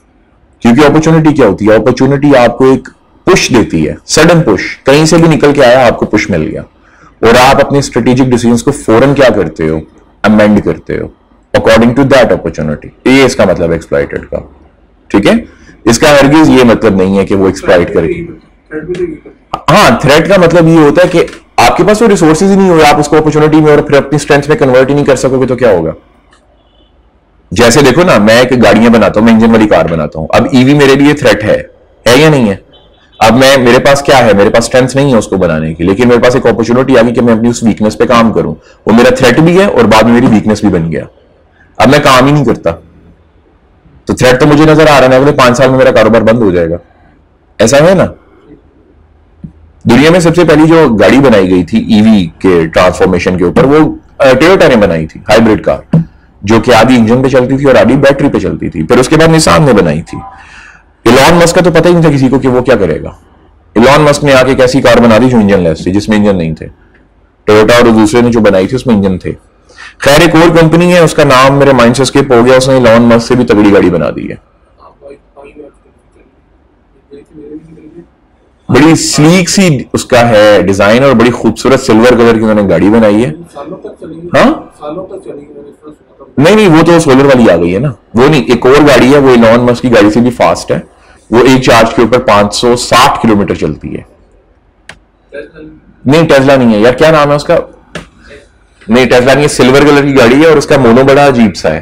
क्योंकि अपॉर्चुनिटी क्या होती है? अपॉर्चुनिटी आपको एक पुश देती है, सडन पुश, कहीं से भी निकल के आया, आपको पुश मिल गया, और आप अपने स्ट्रेटेजिक डिसीजंस को फौरन क्या करते हो? अमेंड करते हो अकॉर्डिंग टू दैट अपॉर्चुनिटी। ये इसका मतलब एक्सप्लॉइटेड का, ठीक है। इसका हरगिज ये मतलब नहीं है कि वो एक्सप्लॉइट करेगी। हाँ, थ्रेट का मतलब ये होता है कि आपके पास वो रिसोर्सेज ही नहीं हो, आप उसको अपॉर्चुनिटी में और फिर अपनी स्ट्रेंथ में कन्वर्ट ही नहीं कर सकोगे तो क्या होगा? जैसे देखो ना, मैं एक गाड़ियां बनाता हूं, मैं इंजन वाली कार बनाता हूं, अब ईवी मेरे लिए थ्रेट है या नहीं है? अब मेरे पास क्या है? मेरे पास स्ट्रेंथ नहीं है उसको बनाने की, लेकिन मेरे पास एक अपॉर्चुनिटी आ गई कि मैं अपनी उस वीकनेस पे काम करूं, वो मेरा थ्रेट भी है और बाद में मेरी वीकनेस भी बन गया। अब मैं काम ही नहीं करता, तो थ्रेट तो मुझे नजर आ रहा है, अगले 5 साल में मेरा कारोबार बंद हो जाएगा, ऐसा है ना। दुनिया में सबसे पहली जो गाड़ी बनाई गई थी ईवी के ट्रांसफॉर्मेशन के ऊपर, वो टोयोटा ने बनाई थी, हाइब्रिड कार, जो कि आधी इंजन पे चलती थी और आधी बैटरी पे चलती थी। फिर उसके बाद निसान ने बनाई थी। इलॉन मस्क का तो पता ही नहीं था किसी को कि वो क्या करेगा। इलॉन मस्क ने आके एक ऐसी कार बना दी जो इंजन लेस थी, जिसमें इंजन नहीं थे। टोयोटा और दूसरे ने जो बनाई थी उसमें इंजन थे। खैर एक और कंपनी है, उसका नाम मेरे माइंड से स्किप हो गया, उसने इलॉन मस्क से भी तगड़ी गाड़ी बना दी है, बड़ी स्लीक सी उसका है डिजाइन और बड़ी खूबसूरत सिल्वर कलर की उन्होंने गाड़ी बनाई है। हाँ नहीं, वो तो सोलर वाली आ गई है ना, वो नहीं, एक और गाड़ी है, वो इलॉन मस्क की गाड़ी से भी फास्ट है, वो एक चार्ज के ऊपर 560 किलोमीटर चलती है। नहीं टेस्ला नहीं है यार, क्या नाम है उसका? नहीं टेस्ला नहीं है, सिल्वर कलर की गाड़ी है और उसका मोनो बड़ा अजीब सा है।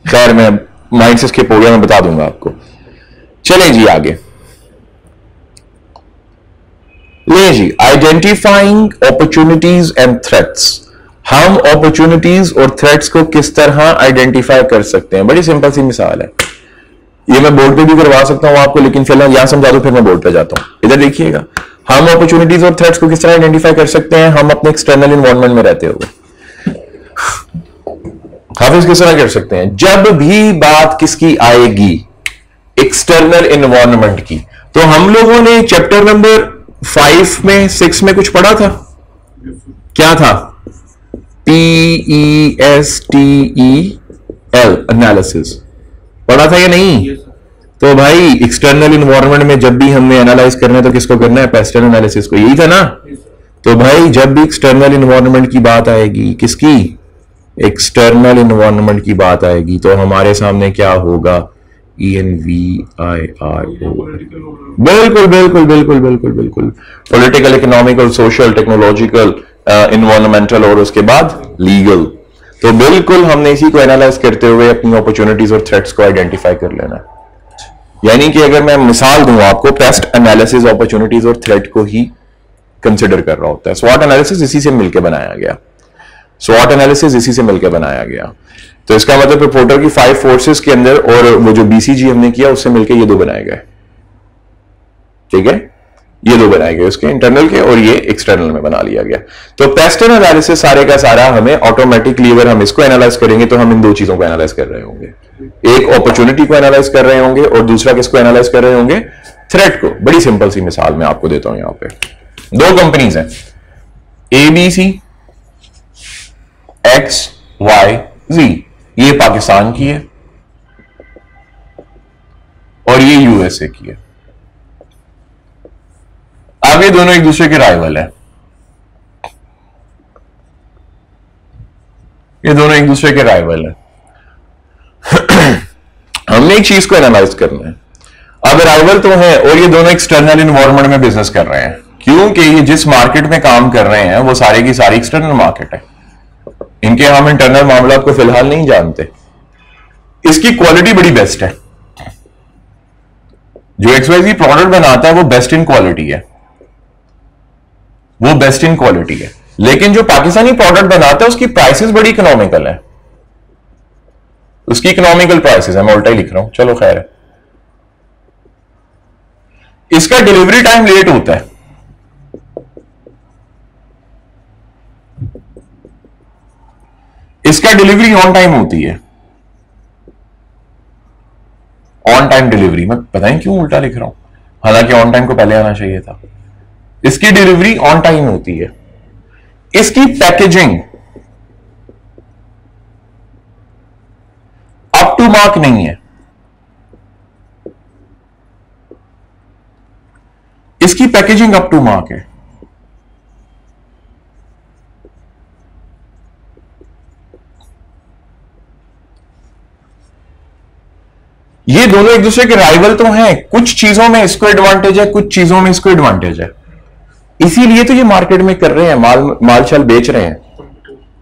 खैर मैं माइंड से स्किप हो गया, मैं बता दूंगा आपको। चलें जी आगे, ले जी, आइडेंटिफाइंग अपॉर्चुनिटीज एंड थ्रेट्स। हम अपॉर्चुनिटीज और थ्रेट्स को किस तरह आइडेंटिफाई कर सकते हैं? बड़ी सिंपल सी मिसाल है, ये मैं बोर्ड पे भी करवा सकता हूं आपको, लेकिन फिलहाल यहां समझा दो फिर मैं बोर्ड पे जाता हूं। इधर देखिएगा, हम अपॉर्चुनिटीज और थ्रेट्स को किस तरह आइडेंटिफाई कर सकते हैं? हम अपने एक्सटर्नल इन्वायरमेंट में रहते हुए हाफिज किस तरह कर सकते हैं? जब भी बात किसकी आएगी? एक्सटर्नल इन्वायरमेंट की। तो हम लोगों ने चैप्टर नंबर 5 में 6 में कुछ पढ़ा था, क्या था? PESTEL एनालिसिस पढ़ा था या नहीं? तो भाई एक्सटर्नल इन्वायरमेंट में जब भी हमने एनालाइज करना है तो किसको करना है? पेस्टल एनालिसिस को, यही था ना। तो भाई जब भी एक्सटर्नल इन्वायरमेंट की बात आएगी, किसकी? एक्सटर्नल इन्वायरमेंट की बात आएगी, तो हमारे सामने क्या होगा? ENVIRO। बिल्कुल बिल्कुल बिल्कुल बिल्कुल बिल्कुल, political, economical, social, technological, environmental और उसके बाद लीगल। तो बिल्कुल हमने इसी को एनालाइज करते हुए अपनी अपॉर्चुनिटीज और थ्रेट्स को आइडेंटिफाई कर लेना है। यानी कि अगर मैं मिसाल दूं आपको, पेस्ट एनालिसिस अपॉर्चुनिटीज और थ्रेट को ही कंसिडर कर रहा होता है। स्वॉट एनालिसिस इसी से मिलकर बनाया गया, स्वॉट एनालिसिस इसी से मिलकर बनाया गया। तो इसका मतलब रिपोर्टर की 5 फोर्सेस के अंदर और वो जो BCG हमने किया उससे मिलकर ये 2 बनाए गए, ठीक है। ये दो बनाए गए उसके इंटरनल के और ये एक्सटर्नल में बना लिया गया। तो पेस्ट एनालिसिस सारे का सारा हमें ऑटोमेटिकली, अगर हम इसको एनालाइज करेंगे तो हम इन दो चीजों को एनालाइज कर रहे होंगे, एक अपॉर्चुनिटी को एनालाइज कर रहे होंगे और दूसरा किसको एनालाइज कर रहे होंगे, थ्रेट को। बड़ी सिंपल सी मिसाल मैं आपको देता हूं। यहां पे दो कंपनीज हैं ABC XYZ, ये पाकिस्तान की है और ये USA की है। अब ये दोनों एक दूसरे के राइवल है, ये दोनों एक दूसरे के राइवल है। हमने एक चीज को एनालाइज करना है। अब राइवल तो है और ये दोनों एक्सटर्नल इन्वायरमेंट में बिजनेस कर रहे हैं, क्योंकि ये जिस मार्केट में काम कर रहे हैं वो सारे की सारी एक्सटर्नल मार्केट है, इनके हम इंटरनल मामला को फिलहाल नहीं जानते। इसकी क्वालिटी बड़ी बेस्ट है, जो XYZ प्रोडक्ट बनाता है वो बेस्ट इन क्वालिटी है, वो बेस्ट इन क्वालिटी है। लेकिन जो पाकिस्तानी प्रोडक्ट बनाता है उसकी प्राइसेस बड़ी इकोनॉमिकल है, उसकी इकोनॉमिकल प्राइसेस है। मैं उल्टा ही लिख रहा हूं, चलो खैर है। इसका डिलीवरी टाइम लेट होता है, इसका डिलीवरी ऑन टाइम होती है, ऑन टाइम डिलीवरी। मैं पता नहीं क्यों उल्टा लिख रहा हूं, हालांकि ऑन टाइम को पहले आना चाहिए था। इसकी डिलीवरी ऑन टाइम होती है, इसकी पैकेजिंग अप टू मार्क नहीं है, इसकी पैकेजिंग अप टू मार्क है। ये दोनों एक दूसरे के राइवल तो हैं, कुछ चीजों में इसको एडवांटेज है, कुछ चीजों में इसको एडवांटेज है, इसीलिए तो ये मार्केट में कर रहे हैं, माल शाल बेच रहे हैं,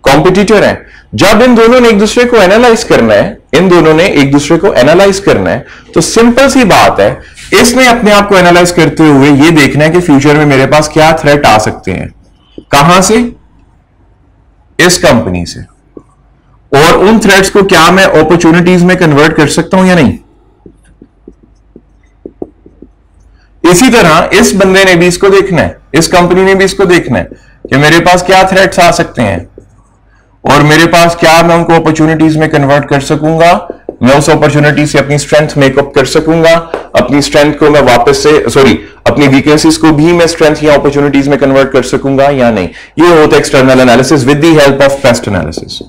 कॉम्पिटिटर हैं। जब इन दोनों ने एक दूसरे को एनालाइज करना है, इन दोनों ने एक दूसरे को एनालाइज करना है, तो सिंपल सी बात है, इसने अपने आप को एनालाइज करते हुए ये देखना है कि फ्यूचर में मेरे पास क्या थ्रेट आ सकते हैं, कहां से, इस कंपनी से, और उन थ्रेट्स को क्या मैं अपॉर्चुनिटीज में कन्वर्ट कर सकता हूं या नहीं। इसी तरह इस बंदे ने भी इसको देखना है, इस कंपनी ने भी इसको देखना है कि मेरे पास क्या थ्रेट्स आ सकते हैं और मेरे पास क्या मैं उनको अपॉर्चुनिटीज में कन्वर्ट कर सकूंगा, मैं उस अपॉर्चुनिटी से अपनी स्ट्रेंथ मेकअप कर सकूंगा, अपनी स्ट्रेंथ को मैं वापस से अपनी वीकनेसेस को भी मैं स्ट्रेंथ या अपॉर्चुनिटीज में कन्वर्ट कर सकूंगा या नहीं। ये होता है external analysis with the help of paste analysis.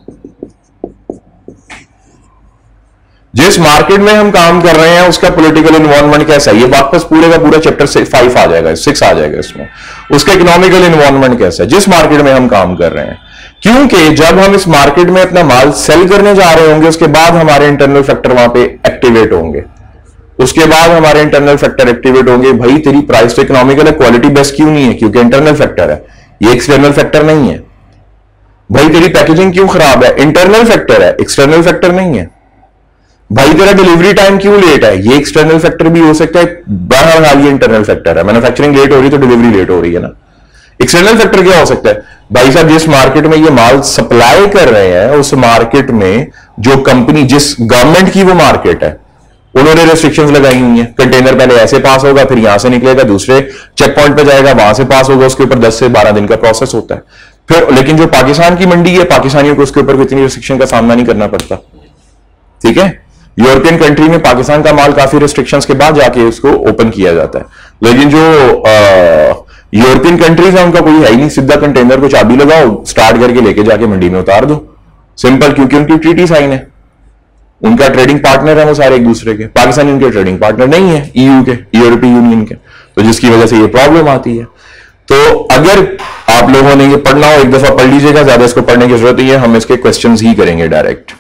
जिस मार्केट में हम काम कर रहे हैं उसका पॉलिटिकल एनवायरनमेंट कैसा है, ये वापस पूरे का पूरा चैप्टर 5 आ जाएगा, 6 आ जाएगा इसमें। उसका इकोनॉमिकल एनवायरनमेंट कैसा है जिस मार्केट में हम काम कर रहे हैं, क्योंकि जब हम इस मार्केट में अपना माल सेल करने जा रहे होंगे उसके बाद हमारे इंटरनल फैक्टर वहां पे एक्टिवेट होंगे, उसके बाद हमारे इंटरनल फैक्टर एक्टिवेट होंगे। भाई तेरी प्राइस तो इकोनॉमिकल है, क्वालिटी बेस्ट क्यों नहीं है, क्योंकि इंटरनल फैक्टर है, ये एक्सटर्नल फैक्टर नहीं है। भाई तेरी पैकेजिंग क्यों खराब है, इंटरनल फैक्टर है, एक्सटर्नल फैक्टर नहीं है। भाई तेरा डिलीवरी टाइम क्यों लेट है, ये एक्सटर्नल फैक्टर भी हो सकता है, बहरहाल ये इंटरनल फैक्टर है। मैन्युफैक्चरिंग लेट हो रही है तो डिलीवरी लेट हो रही है ना। एक्सटर्नल फैक्टर क्या हो सकता है, भाई साहब जिस मार्केट में ये माल सप्लाई कर रहे हैं उस मार्केट में जो कंपनी, जिस गवर्नमेंट की वो मार्केट है, उन्होंने रेस्ट्रिक्शंस लगाई हुई हैं। कंटेनर पहले ऐसे पास होगा, फिर यहां से निकलेगा, दूसरे चेक पॉइंट पे जाएगा, वहां से पास होगा, उसके ऊपर 10 से 12 दिन का प्रोसेस होता है। फिर लेकिन जो पाकिस्तान की मंडी है, पाकिस्तानियों को उसके ऊपर इतनी रेस्ट्रिक्शन का सामना नहीं करना पड़ता। ठीक है, यूरोपियन कंट्री में पाकिस्तान का माल काफी रेस्ट्रिक्शंस के बाद जाके उसको ओपन किया जाता है, लेकिन जो यूरोपियन कंट्रीज है उनका कोई है ही नहीं, सीधा कंटेनर को चाबी लगाओ, स्टार्ट करके लेके जाके मंडी में उतार दो, सिंपल। क्योंकि उनकी ट्रीटी साइन है, उनका ट्रेडिंग पार्टनर है वो सारे एक दूसरे के। पाकिस्तान उनके ट्रेडिंग पार्टनर नहीं है, ईयू के, यूरोपीय यूनियन के, तो जिसकी वजह से ये प्रॉब्लम आती है। तो अगर आप लोगों ने ये पढ़ना हो एक दफा पढ़ लीजिएगा, ज्यादा इसको पढ़ने की जरूरत नहीं है, हम इसके क्वेश्चंस ही करेंगे डायरेक्ट।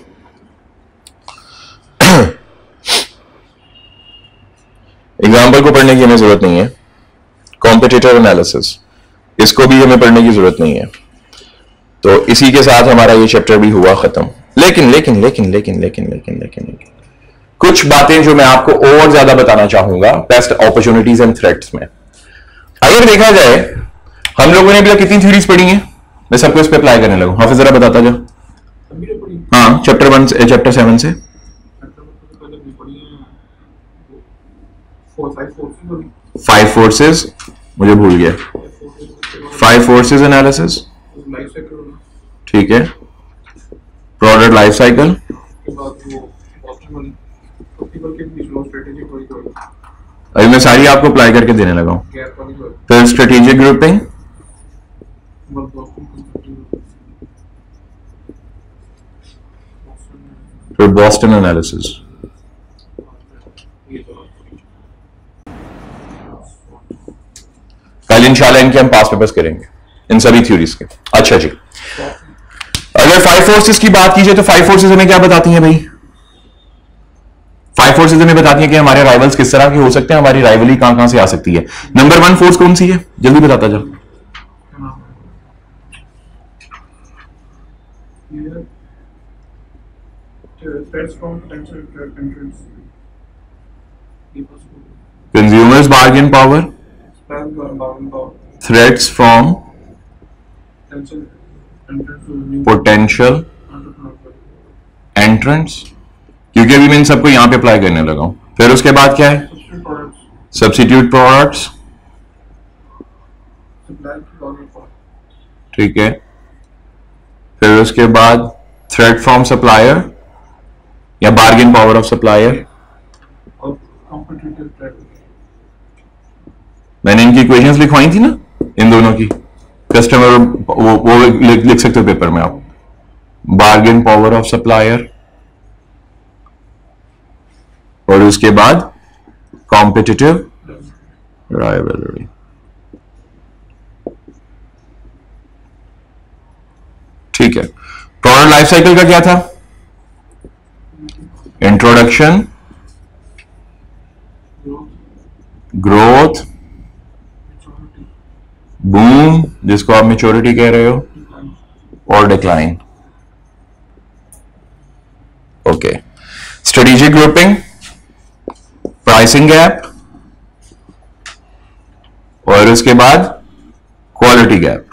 एग्जाम्पल को पढ़ने की हमें जरूरत नहीं है। कॉम्पिटिटर एनालिसिस, इसको भी हमें पढ़ने की जरूरत नहीं है। तो इसी के साथ हमारा ये चैप्टर भी हुआ खत्म। लेकिन लेकिन लेकिन लेकिन लेकिन लेकिन लेकिन कुछ बातें जो मैं आपको और ज्यादा बताना चाहूंगा बेस्ट अपॉर्चुनिटीज एंड थ्रेट्स में। अगर देखा जाए, हम लोगों ने अभी तक कितनी थ्योरीज पढ़ी हैं, मैं सबको इस पे अप्लाई करने लगूं। हाफिज जरा बताता जाओ। हाँ, चैप्टर 1 से चैप्टर 7 से 5 फोर्सेस, मुझे भूल गया। 5 फोर्सेस एनालिसिस, ठीक है। प्रोडक्ट लाइफ साइकिल, अभी मैं सारी आपको अप्लाई करके देने लगा हूं। फिर स्ट्रेटेजिक ग्रुपिंग, फिर बॉस्टन एनालिसिस। कल इंशाल्लाह इनके हम पास पेपर्स करेंगे इन सभी थ्योरीज के। अच्छा जी, अगर 5 फोर्सेस की बात कीजिए तो 5 फोर्सेस हमें क्या बताती हैं भाई? 5 फोर्सेस हमें बताती हैं कि हमारे राइवल्स किस तरह के हो सकते हैं, हमारी राइवली कहां कहां से आ सकती है। नंबर 1 फोर्स कौन सी है? जल्दी बताता चल। Consumers bargain power, threats from potential entrance, क्योंकि अभी मैं इन सबको यहां पे अप्लाई करने लगा हूं। फिर उसके बाद क्या है? सब्स्टिट्यूट प्रोडक्ट्स, ठीक है। फिर उसके बाद थ्रेट फ्रॉम सप्लायर या बार्गेन पावर ऑफ सप्लायर। मैंने इनकी इक्वेशंस लिखवाई थी ना, इन दोनों की। कस्टमर वो लिख सकते हो पेपर में आप। बार्गेन पावर ऑफ सप्लायर और उसके बाद कॉम्पिटिटिव राइवलरी। ठीक है। प्रोडक्ट लाइफ साइकिल का क्या था? इंट्रोडक्शन, ग्रोथ, बूम जिसको आप मैच्योरिटी कह रहे हो, और decline. Okay. Strategic grouping, pricing gap, और उसके बाद quality gap.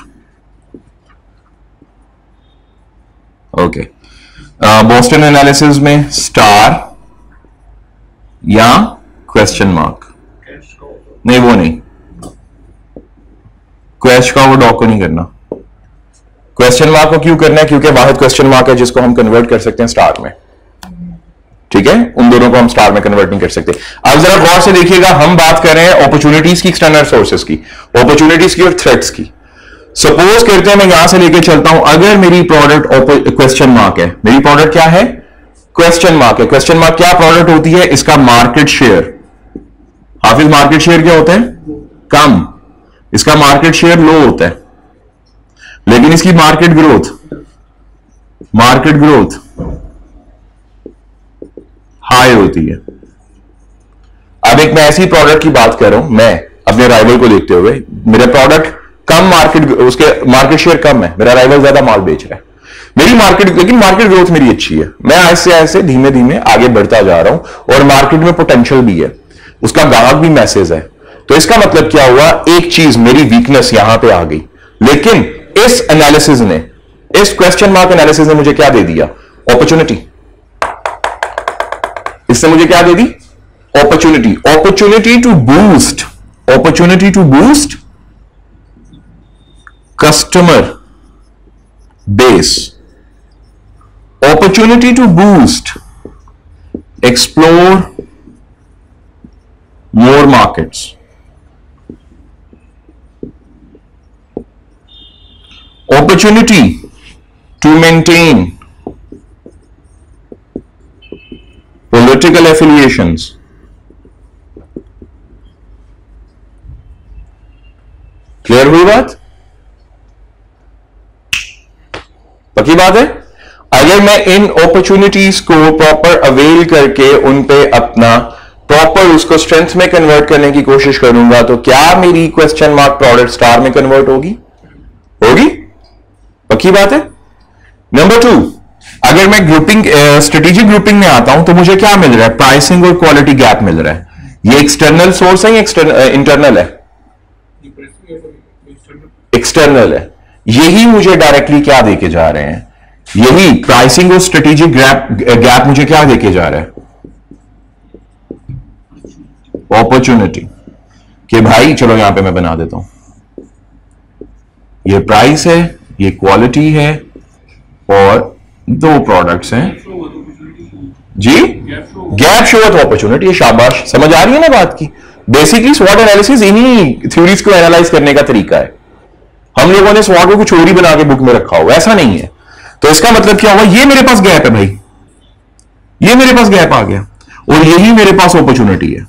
Okay. Boston analysis में स्टार या क्वेश्चन मार्क? नहीं, वो नहीं। क्वेश्चन का वो डॉक को नहीं करना। क्वेश्चन मार्क को क्यों करना है? क्योंकि वाहिद क्वेश्चन मार्क है जिसको हम कन्वर्ट कर सकते हैं स्टार में, ठीक है। उन दोनों को हम स्टार में कन्वर्ट नहीं कर सकते। अब जरा गौर से देखिएगा, हम बात कर रहे हैं अपॉर्चुनिटीज की, एक्सटर्नल सोर्सेस की, अपॉर्चुनिटीज की और थ्रेट्स की। सपोज करते हैं मैं यहां से लेके चलता हूं, अगर मेरी प्रोडक्ट क्वेश्चन मार्क है, मेरी प्रोडक्ट क्या है? क्वेश्चन मार्क है। क्वेश्चन मार्क क्या प्रोडक्ट होती है? इसका मार्केट शेयर, हाफिज मार्केट शेयर क्या होता है? कम। इसका मार्केट शेयर लो होता है, लेकिन इसकी मार्केट ग्रोथ हाई होती है। अब एक मैं ऐसी प्रोडक्ट की बात कर रहा हूं, मैं अपने राइवल को देखते हुए, मेरा प्रोडक्ट कम मार्केट, उसके मार्केट शेयर कम है, मेरा राइवल ज्यादा माल बेच रहा है, मेरी मार्केट, लेकिन मार्केट ग्रोथ मेरी अच्छी है, मैं ऐसे ऐसे धीमे धीमे आगे बढ़ता जा रहा हूं और मार्केट में पोटेंशियल भी है, उसका ग्राहक भी मैसेज है। तो इसका मतलब क्या हुआ? एक चीज, मेरी वीकनेस यहां पे आ गई, लेकिन इस एनालिसिस ने, इस क्वेश्चन मार्क एनालिसिस ने मुझे क्या दे दिया? अपॉर्चुनिटी। इससे मुझे क्या दे दी? Opportunity. Opportunity to boost customer base, opportunity to boost, explore more markets, opportunity to maintain political affiliations, clear हुई बात? पक्की बात है? अगर मैं इन अपॉर्चुनिटीज को प्रॉपर अवेल करके उन पे अपना प्रॉपर उसको स्ट्रेंथ में कन्वर्ट करने की कोशिश करूंगा, तो क्या मेरी क्वेश्चन मार्क प्रोडक्ट स्टार में कन्वर्ट होगी? पक्की बात है। नंबर 2, अगर मैं ग्रुपिंग, स्ट्रेटेजिक ग्रुपिंग में आता हूं, तो मुझे क्या मिल रहा है? प्राइसिंग और क्वालिटी गैप मिल रहा है। ये एक्सटर्नल सोर्स है या इंटरनल है? एक्सटर्नल है। यही मुझे डायरेक्टली क्या देके जा रहे हैं? यही प्राइसिंग और स्ट्रेटेजिक गैप मुझे क्या देके जा रहा है? अपॉर्चुनिटी, कि भाई चलो यहां पे मैं बना देता हूं, ये प्राइस है, ये क्वालिटी है और दो प्रोडक्ट्स हैं जी, गैप शो विद अपॉर्चुनिटी। शाबाश, समझ आ रही है ना बात की। बेसिकली स्वॉट एनालिसिस इन्हीं थ्योरीज को एनालाइज करने का तरीका है। हम लोगों ने स्वॉट को कुछ और ही बना के बुक में रखा होगा, ऐसा नहीं है। तो इसका मतलब क्या हुआ, ये मेरे पास गैप है भाई, ये मेरे पास गैप आ गया और यही मेरे पास अपॉर्चुनिटी है।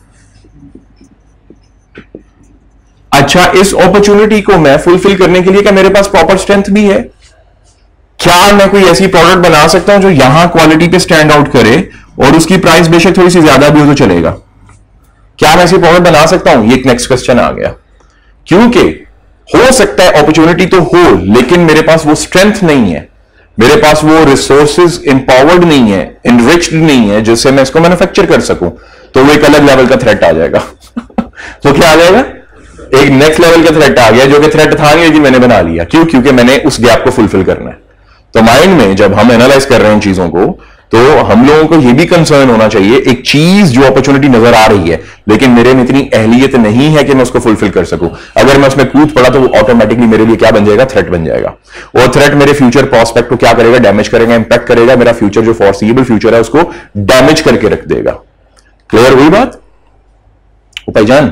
अच्छा, इस अपॉर्चुनिटी को मैं फुलफिल करने के लिए क्या मेरे पास प्रॉपर स्ट्रेंथ भी है? क्या मैं कोई ऐसी प्रोडक्ट बना सकता हूं जो यहां क्वालिटी पे स्टैंड आउट करे और उसकी प्राइस बेशक थोड़ी सी ज्यादा भी हो तो चलेगा? क्या मैं ऐसी प्रोडक्ट बना सकता हूं? ये एक नेक्स्ट क्वेश्चन आ गया। क्योंकि हो सकता है अपॉर्चुनिटी तो हो, लेकिन मेरे पास वो स्ट्रेंथ नहीं है, मेरे पास वो रिसोर्सेज एम्पावर्ड नहीं है, इनरिच्ड नहीं है जिससे मैं इसको मैन्युफैक्चर कर सकूं। तो वो एक अलग लेवल का थ्रेट आ जाएगा। तो क्या आ जाएगा? एक नेक्स्ट लेवल का थ्रेट आ गया, जो कि थ्रेट था नहीं लेकिन मैंने बना लिया। क्यों? क्योंकि मैंने उस गैप को फुलफिल करना है। तो माइंड में जब हम एनालाइज कर रहे हैं चीजों को, तो हम लोगों को यह भी कंसर्न होना चाहिए, एक चीज जो अपॉर्चुनिटी नजर आ रही है लेकिन मेरे में इतनी अहलियत नहीं है कि मैं उसको फुलफिल कर सकूं, अगर मैं उसमें कूद पड़ा तो वो ऑटोमेटिकली मेरे लिए क्या बन जाएगा? थ्रेट बन जाएगा। और थ्रेट मेरे फ्यूचर प्रोस्पेक्ट को क्या करेगा? डैमेज करेगा, इंपैक्ट करेगा। मेरा फ्यूचर जो फॉरसीएबल फ्यूचर है उसको डैमेज करके रख देगा। क्लियर हुई बात भाईजान?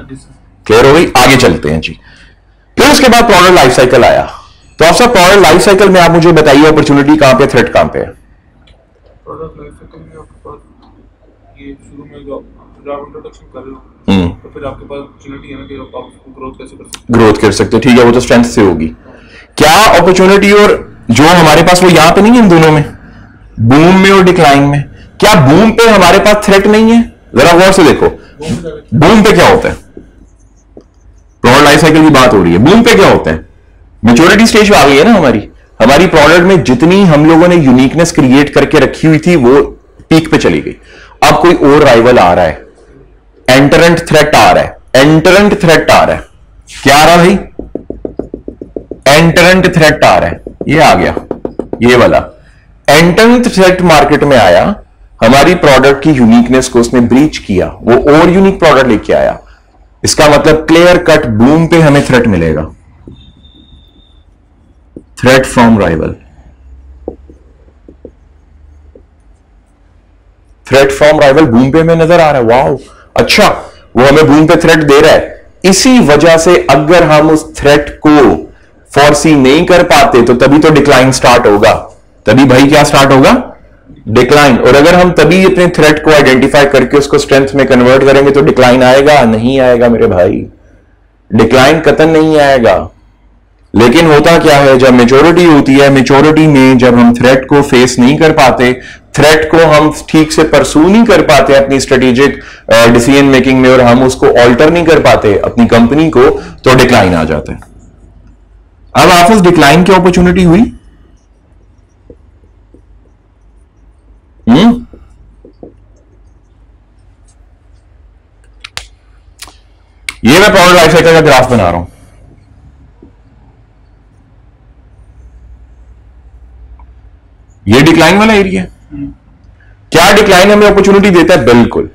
क्लियर हो गई? आगे चलते हैं जी। फिर उसके बाद प्रोडक्ट लाइफ साइकिल आया। तो आप सब प्रोडक्ट लाइफ साइकिल में आप मुझे बताइए अपॉर्चुनिटी कहां पे, थ्रेट कहां पे है? प्रोडक्ट लाइफ साइकिल में आपके पास ये शुरू में जो आप इंट्रोडक्शन कर रहे हो, तो फिर आपके पास अपॉर्चुनिटी है ना कि आप उसको ग्रोथ कैसे कर सकते हो? ग्रोथ कर सकते हो, ठीक है, वो तो स्ट्रेंथ से होगी। क्या अपॉर्चुनिटी और जो हमारे पास वो यहां पे नहीं है, इन दोनों में, बूम में और डिक्लाइन में, क्या बूम पे हमारे पास थ्रेट नहीं है? जरा गौर से देखो, बूम पे क्या होता है? प्रोडक्ट लाइफ साइकिल की बात हो रही है। बूम पे क्या होता है? मैच्योरिटी स्टेज पे आ गई है ना हमारी प्रोडक्ट में जितनी हम लोगों ने यूनिकनेस क्रिएट करके रखी हुई थी वो पीक पे चली गई। अब कोई और राइवल आ रहा है, एंटरेंट थ्रेट आ रहा है, एंटरेंट थ्रेट आ रहा है। क्या आ रहा है भाई? एंटरेंट थ्रेट आ रहा है। ये आ गया, ये वाला एंटरेंट थ्रेट मार्केट में आया, हमारी प्रोडक्ट की यूनिकनेस को उसने ब्रीच किया, वो और यूनिक प्रोडक्ट लेके आया। इसका मतलब क्लियर कट बूम पे हमें थ्रेट मिलेगा, threat from rival, threat from rival boom पे में नजर आ रहा है। वाओ, अच्छा, वो हमें बूम पे थ्रेट दे रहा है। इसी वजह से अगर हम उस थ्रेट को फोरसी नहीं कर पाते तो तभी तो डिक्लाइन स्टार्ट होगा। तभी भाई क्या स्टार्ट होगा? डिक्लाइन। और अगर हम तभी अपने थ्रेट को आइडेंटिफाई करके उसको स्ट्रेंथ में कन्वर्ट करेंगे तो डिक्लाइन आएगा? नहीं आएगा मेरे भाई, डिक्लाइन कतई नहीं आएगा। लेकिन होता क्या है, जब मेच्योरिटी होती है, मेच्योरिटी में जब हम थ्रेट को फेस नहीं कर पाते, थ्रेट को हम ठीक से परसू नहीं कर पाते अपनी स्ट्रेटेजिक डिसीजन मेकिंग में, और हम उसको ऑल्टर नहीं कर पाते अपनी कंपनी को, तो डिक्लाइन आ जाता है। अब ऑफिस डिक्लाइन की अपॉर्चुनिटी हुई। ये मैं प्रोडक्ट लाइफ साइकिल का ग्राफ बना रहा हूं। ये डिक्लाइन वाला एरिया है। क्या डिक्लाइन हमें अपॉर्चुनिटी देता है? बिल्कुल।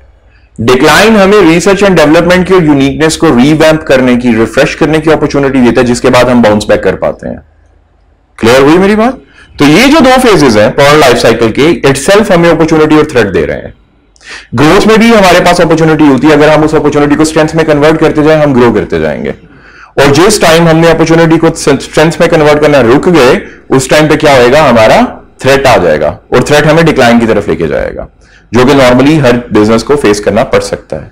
डिक्लाइन हमें रिसर्च एंड डेवलपमेंट की और यूनिकनेस को रीवैम्प करने की, रिफ्रेश करने की अपॉर्चुनिटी देता है, जिसके बाद हम बाउंस बैक कर पाते हैं। क्लियर हुई मेरी बात? तो ये जो दो फेजेस हैं प्रोडक्ट लाइफ साइकिल के, इटसेल्फ हमें अपॉर्चुनिटी और थ्रेट दे रहे हैं। ग्रोथ में भी हमारे पास अपॉर्चुनिटी होती है, अगर हम उस अपॉर्चुनिटी को स्ट्रेंथ में कन्वर्ट करते जाए, हम ग्रो करते जाएंगे। और जिस टाइम हमने अपॉर्चुनिटी को स्ट्रेंथ में कन्वर्ट करना रुक गए, उस टाइम पे क्या होएगा? हमारा थ्रेट आ जाएगा, और थ्रेट हमें डिक्लाइन की तरफ लेके जाएगा, जो कि नॉर्मली हर बिजनेस को फेस करना पड़ सकता है।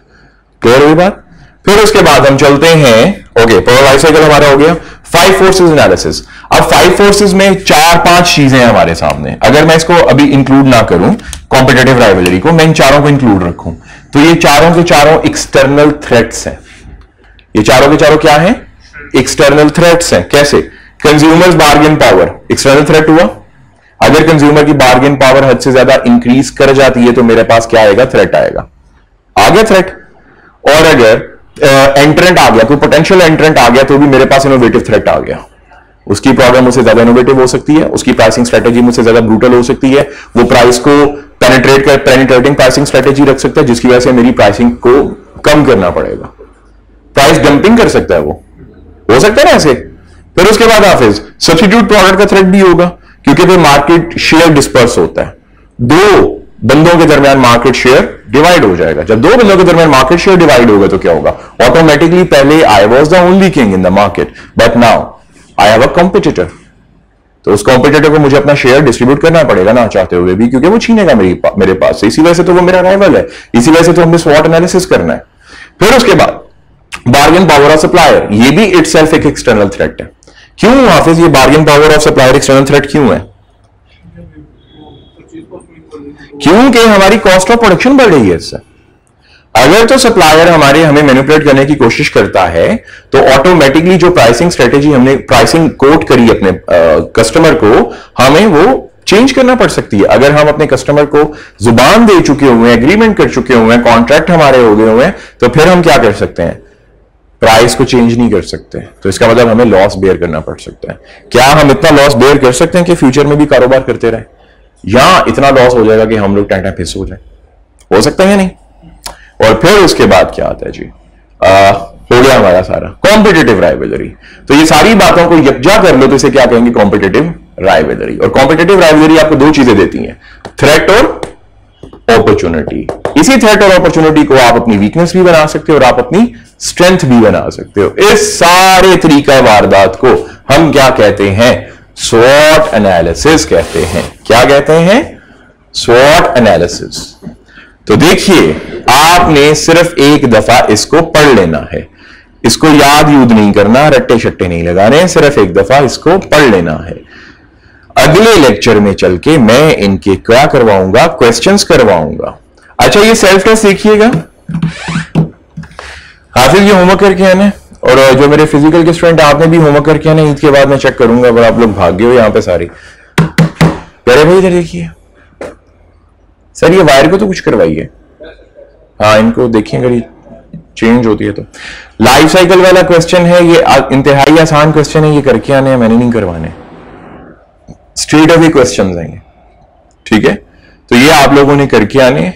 क्लियर हुई बात? फिर उसके बाद हम चलते हैं, ओके, प्रोडक्ट लाइफ साइकिल हमारा हो गया। 5 फोर्सेस एनालिसिस। अब 5 फोर्सेस में 4-5 चीजें हमारे सामने, अगर मैं इसको अभी इंक्लूड ना करूं कॉम्पिटिटिव राइवलरी को, मैं इन चारों को इंक्लूड रखूं, तो ये चारों के चारों एक्सटर्नल थ्रेट्स हैं। ये चारों के चारों क्या हैं? एक्सटर्नल थ्रेट्स हैं। कैसे? Consumers bargain power external threat हुआ। अगर कंज्यूमर की बार्गेन पावर हद से ज्यादा इंक्रीज कर जाती है तो मेरे पास क्या आएगा? थ्रेट आएगा। आ गया थ्रेट। और अगर एंट्रेंट आ गया, कोई पोटेंशियल एंट्रेंट आ गया, तो भी मेरे पास इनोवेटिव थ्रेट आ गया। उसकी प्रॉब्लम मुझसे ज्यादा इनोवेटिव हो सकती है, उसकी प्राइसिंग स्ट्रेटेजी मुझसे ज्यादा ब्रूटल हो सकती है, वो प्राइस को पेनिट्रेटिंग प्राइसिंग स्ट्रेटेजी रख सकता है, जिसकी वजह से मेरी प्राइसिंग को कम करना पड़ेगा। प्राइस डंपिंग कर सकता है, वो हो सकता है ना ऐसे। फिर उसके बाद हाफिज सब्स्टिट्यूट प्रोडक्ट का थ्रेट भी होगा, क्योंकि फिर मार्केट शेयर डिस्पर्स होता है, दो बंदों के दरमियान मार्केट शेयर डिवाइड हो जाएगा। जब दो बंदों के दरमियान मार्केट शेयर डिवाइड होगा तो क्या होगा, ऑटोमेटिकली पहले I was the only king in the market, but now I have a competitor, तो उस कॉम्पिटिटर को मुझे अपना शेयर डिस्ट्रीब्यूट करना पड़ेगा ना चाहते हुए भी, क्योंकि वो छीनेगा मेरे पास से, इसी वजह से तो वो मेरा राइवल है, इसी वजह से तो हमें स्वॉट एनालिसिस करना है। फिर उसके बाद बार्गेन पावर ऑफ सप्लायर, ये भी इटसेल्फ एक एक्सटर्नल थ्रेट है। क्यों हाफिज ये bargain power of supplier external threat क्यों है? क्योंकि हमारी कॉस्ट ऑफ प्रोडक्शन बढ़ रही है इससे। अगर तो सप्लायर हमें मैनिपुलेट करने की कोशिश करता है तो ऑटोमेटिकली जो प्राइसिंग स्ट्रेटेजी हमने प्राइसिंग कोट करी अपने कस्टमर को, हमें वो चेंज करना पड़ सकती है। अगर हम अपने कस्टमर को जुबान दे चुके हुए हैं, एग्रीमेंट कर चुके हुए हैं, कॉन्ट्रैक्ट हमारे हो गए हुए हैं, तो फिर हम क्या कर सकते हैं, प्राइस को चेंज नहीं कर सकते। तो इसका मतलब हमें लॉस बेयर करना पड़ सकता है। क्या हम इतना लॉस बेयर कर सकते हैं कि फ्यूचर में भी कारोबार करते रहे, या इतना लॉस हो जाएगा कि हम लोग टाटा फिस हो जाए? हो सकता है या नहीं? और फिर उसके बाद क्या आता है जी, हो गया हमारा सारा कॉम्पिटिटिव राइवलरी। तो ये सारी बातों को यकजा कर लो तो इसे क्या कहेंगे, कॉम्पिटिटिव राइवलरी। और कॉम्पिटिटिव राइवलरी आपको दो चीजें देती हैं, थ्रेट और अपॉर्चुनिटी। इसी थ्रेट और अपॉर्चुनिटी को आप अपनी वीकनेस भी बना सकते हो और आप अपनी स्ट्रेंथ भी बना सकते हो। इस सारे तरीका वारदात को हम क्या कहते हैं, स्वॉट एनालिसिस कहते हैं। क्या कहते हैं, स्वॉट एनालिसिस। तो देखिए, आपने सिर्फ एक दफा इसको पढ़ लेना है, इसको याद यूद नहीं करना, रट्टे शट्टे नहीं लगाने, सिर्फ एक दफा इसको पढ़ लेना है। अगले लेक्चर में चल के मैं इनके क्या करवाऊंगा, क्वेश्चंस करवाऊंगा। अच्छा, ये सेल्फ टेस्ट देखिएगा, हाफिज ये होमवर्क करके आने, और जो मेरे फिजिकल के स्टूडेंट आपने भी होमवर्क करके आना, ईद के बाद मैं चेक करूंगा, अगर आप लोग भाग गए हो यहां पे सारी। प्यारे भाई इधर देखिए सर, ये वायर को तो कुछ करवाइए, हाँ इनको देखिए अगर ये चेंज होती है तो। लाइफ साइकिल वाला क्वेश्चन है, ये इंतहाई आसान क्वेश्चन है, ये करके आने हैं, मैंने नहीं करवाने, स्ट्रेट अवे क्वेश्चंस हैं, ठीक है। तो ये आप लोगों ने करके आने।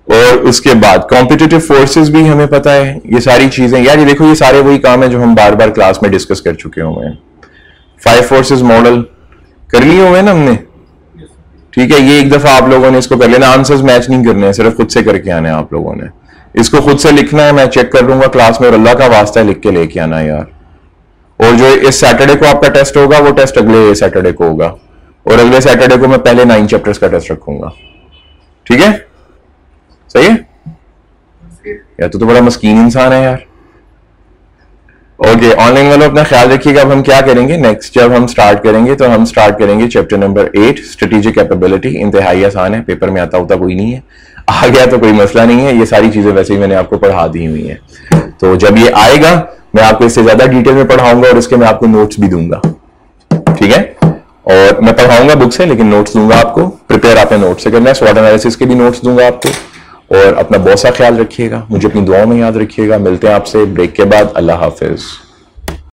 और उसके बाद कॉम्पिटिटिव फोर्सेस भी हमें पता है, ये सारी चीजें यार, ये देखो ये सारे वही काम है जो हम बार बार क्लास में डिस्कस कर चुके हुए हैं। 5 फोर्सेस मॉडल कर लिए हुए ना हमने, ठीक है। ये एक दफा आप लोगों ने इसको कर लेना, आंसर्स मैच नहीं करने हैं, सिर्फ खुद से करके आने हैं आप लोगों ने। इसको खुद से लिखना है, मैं चेक कर लूंगा क्लास में, और अल्लाह का वास्ता है लिख के लेके आना यार। और जो इस सैटरडे को आपका टेस्ट होगा वो टेस्ट अगले सैटरडे को होगा, और अगले सैटरडे को मैं पहले 9 चैप्टर्स का टेस्ट रखूंगा, ठीक है, सही है यार। तो बड़ा मस्कीन इंसान है यार। ओके, ऑनलाइन वालों अपना ख्याल रखिएगा। अब हम क्या करेंगे नेक्स्ट, जब हम स्टार्ट करेंगे तो हम स्टार्ट करेंगे चैप्टर नंबर 8 स्ट्रेटेजिक कैपेबिलिटी। इंतहाई आसान है, पेपर में आता होता कोई नहीं है, आ गया तो कोई मसला नहीं है, ये सारी चीजें वैसे ही मैंने आपको पढ़ा दी हुई हैं। तो जब ये आएगा मैं आपको इससे ज्यादा डिटेल में पढ़ाऊंगा, और उसके मैं आपको नोट्स भी दूंगा, ठीक है। और मैं पढ़ाऊंगा बुक से, लेकिन नोट्स दूंगा आपको, प्रिपेयर आपने नोट से करना है। स्वॉट एनालिसिस के भी नोट्स दूंगा आपको। और अपना बहुत सा ख्याल रखिएगा, मुझे अपनी दुआओं में याद रखिएगा। मिलते हैं आपसे ब्रेक के बाद। अल्लाह हाफिज।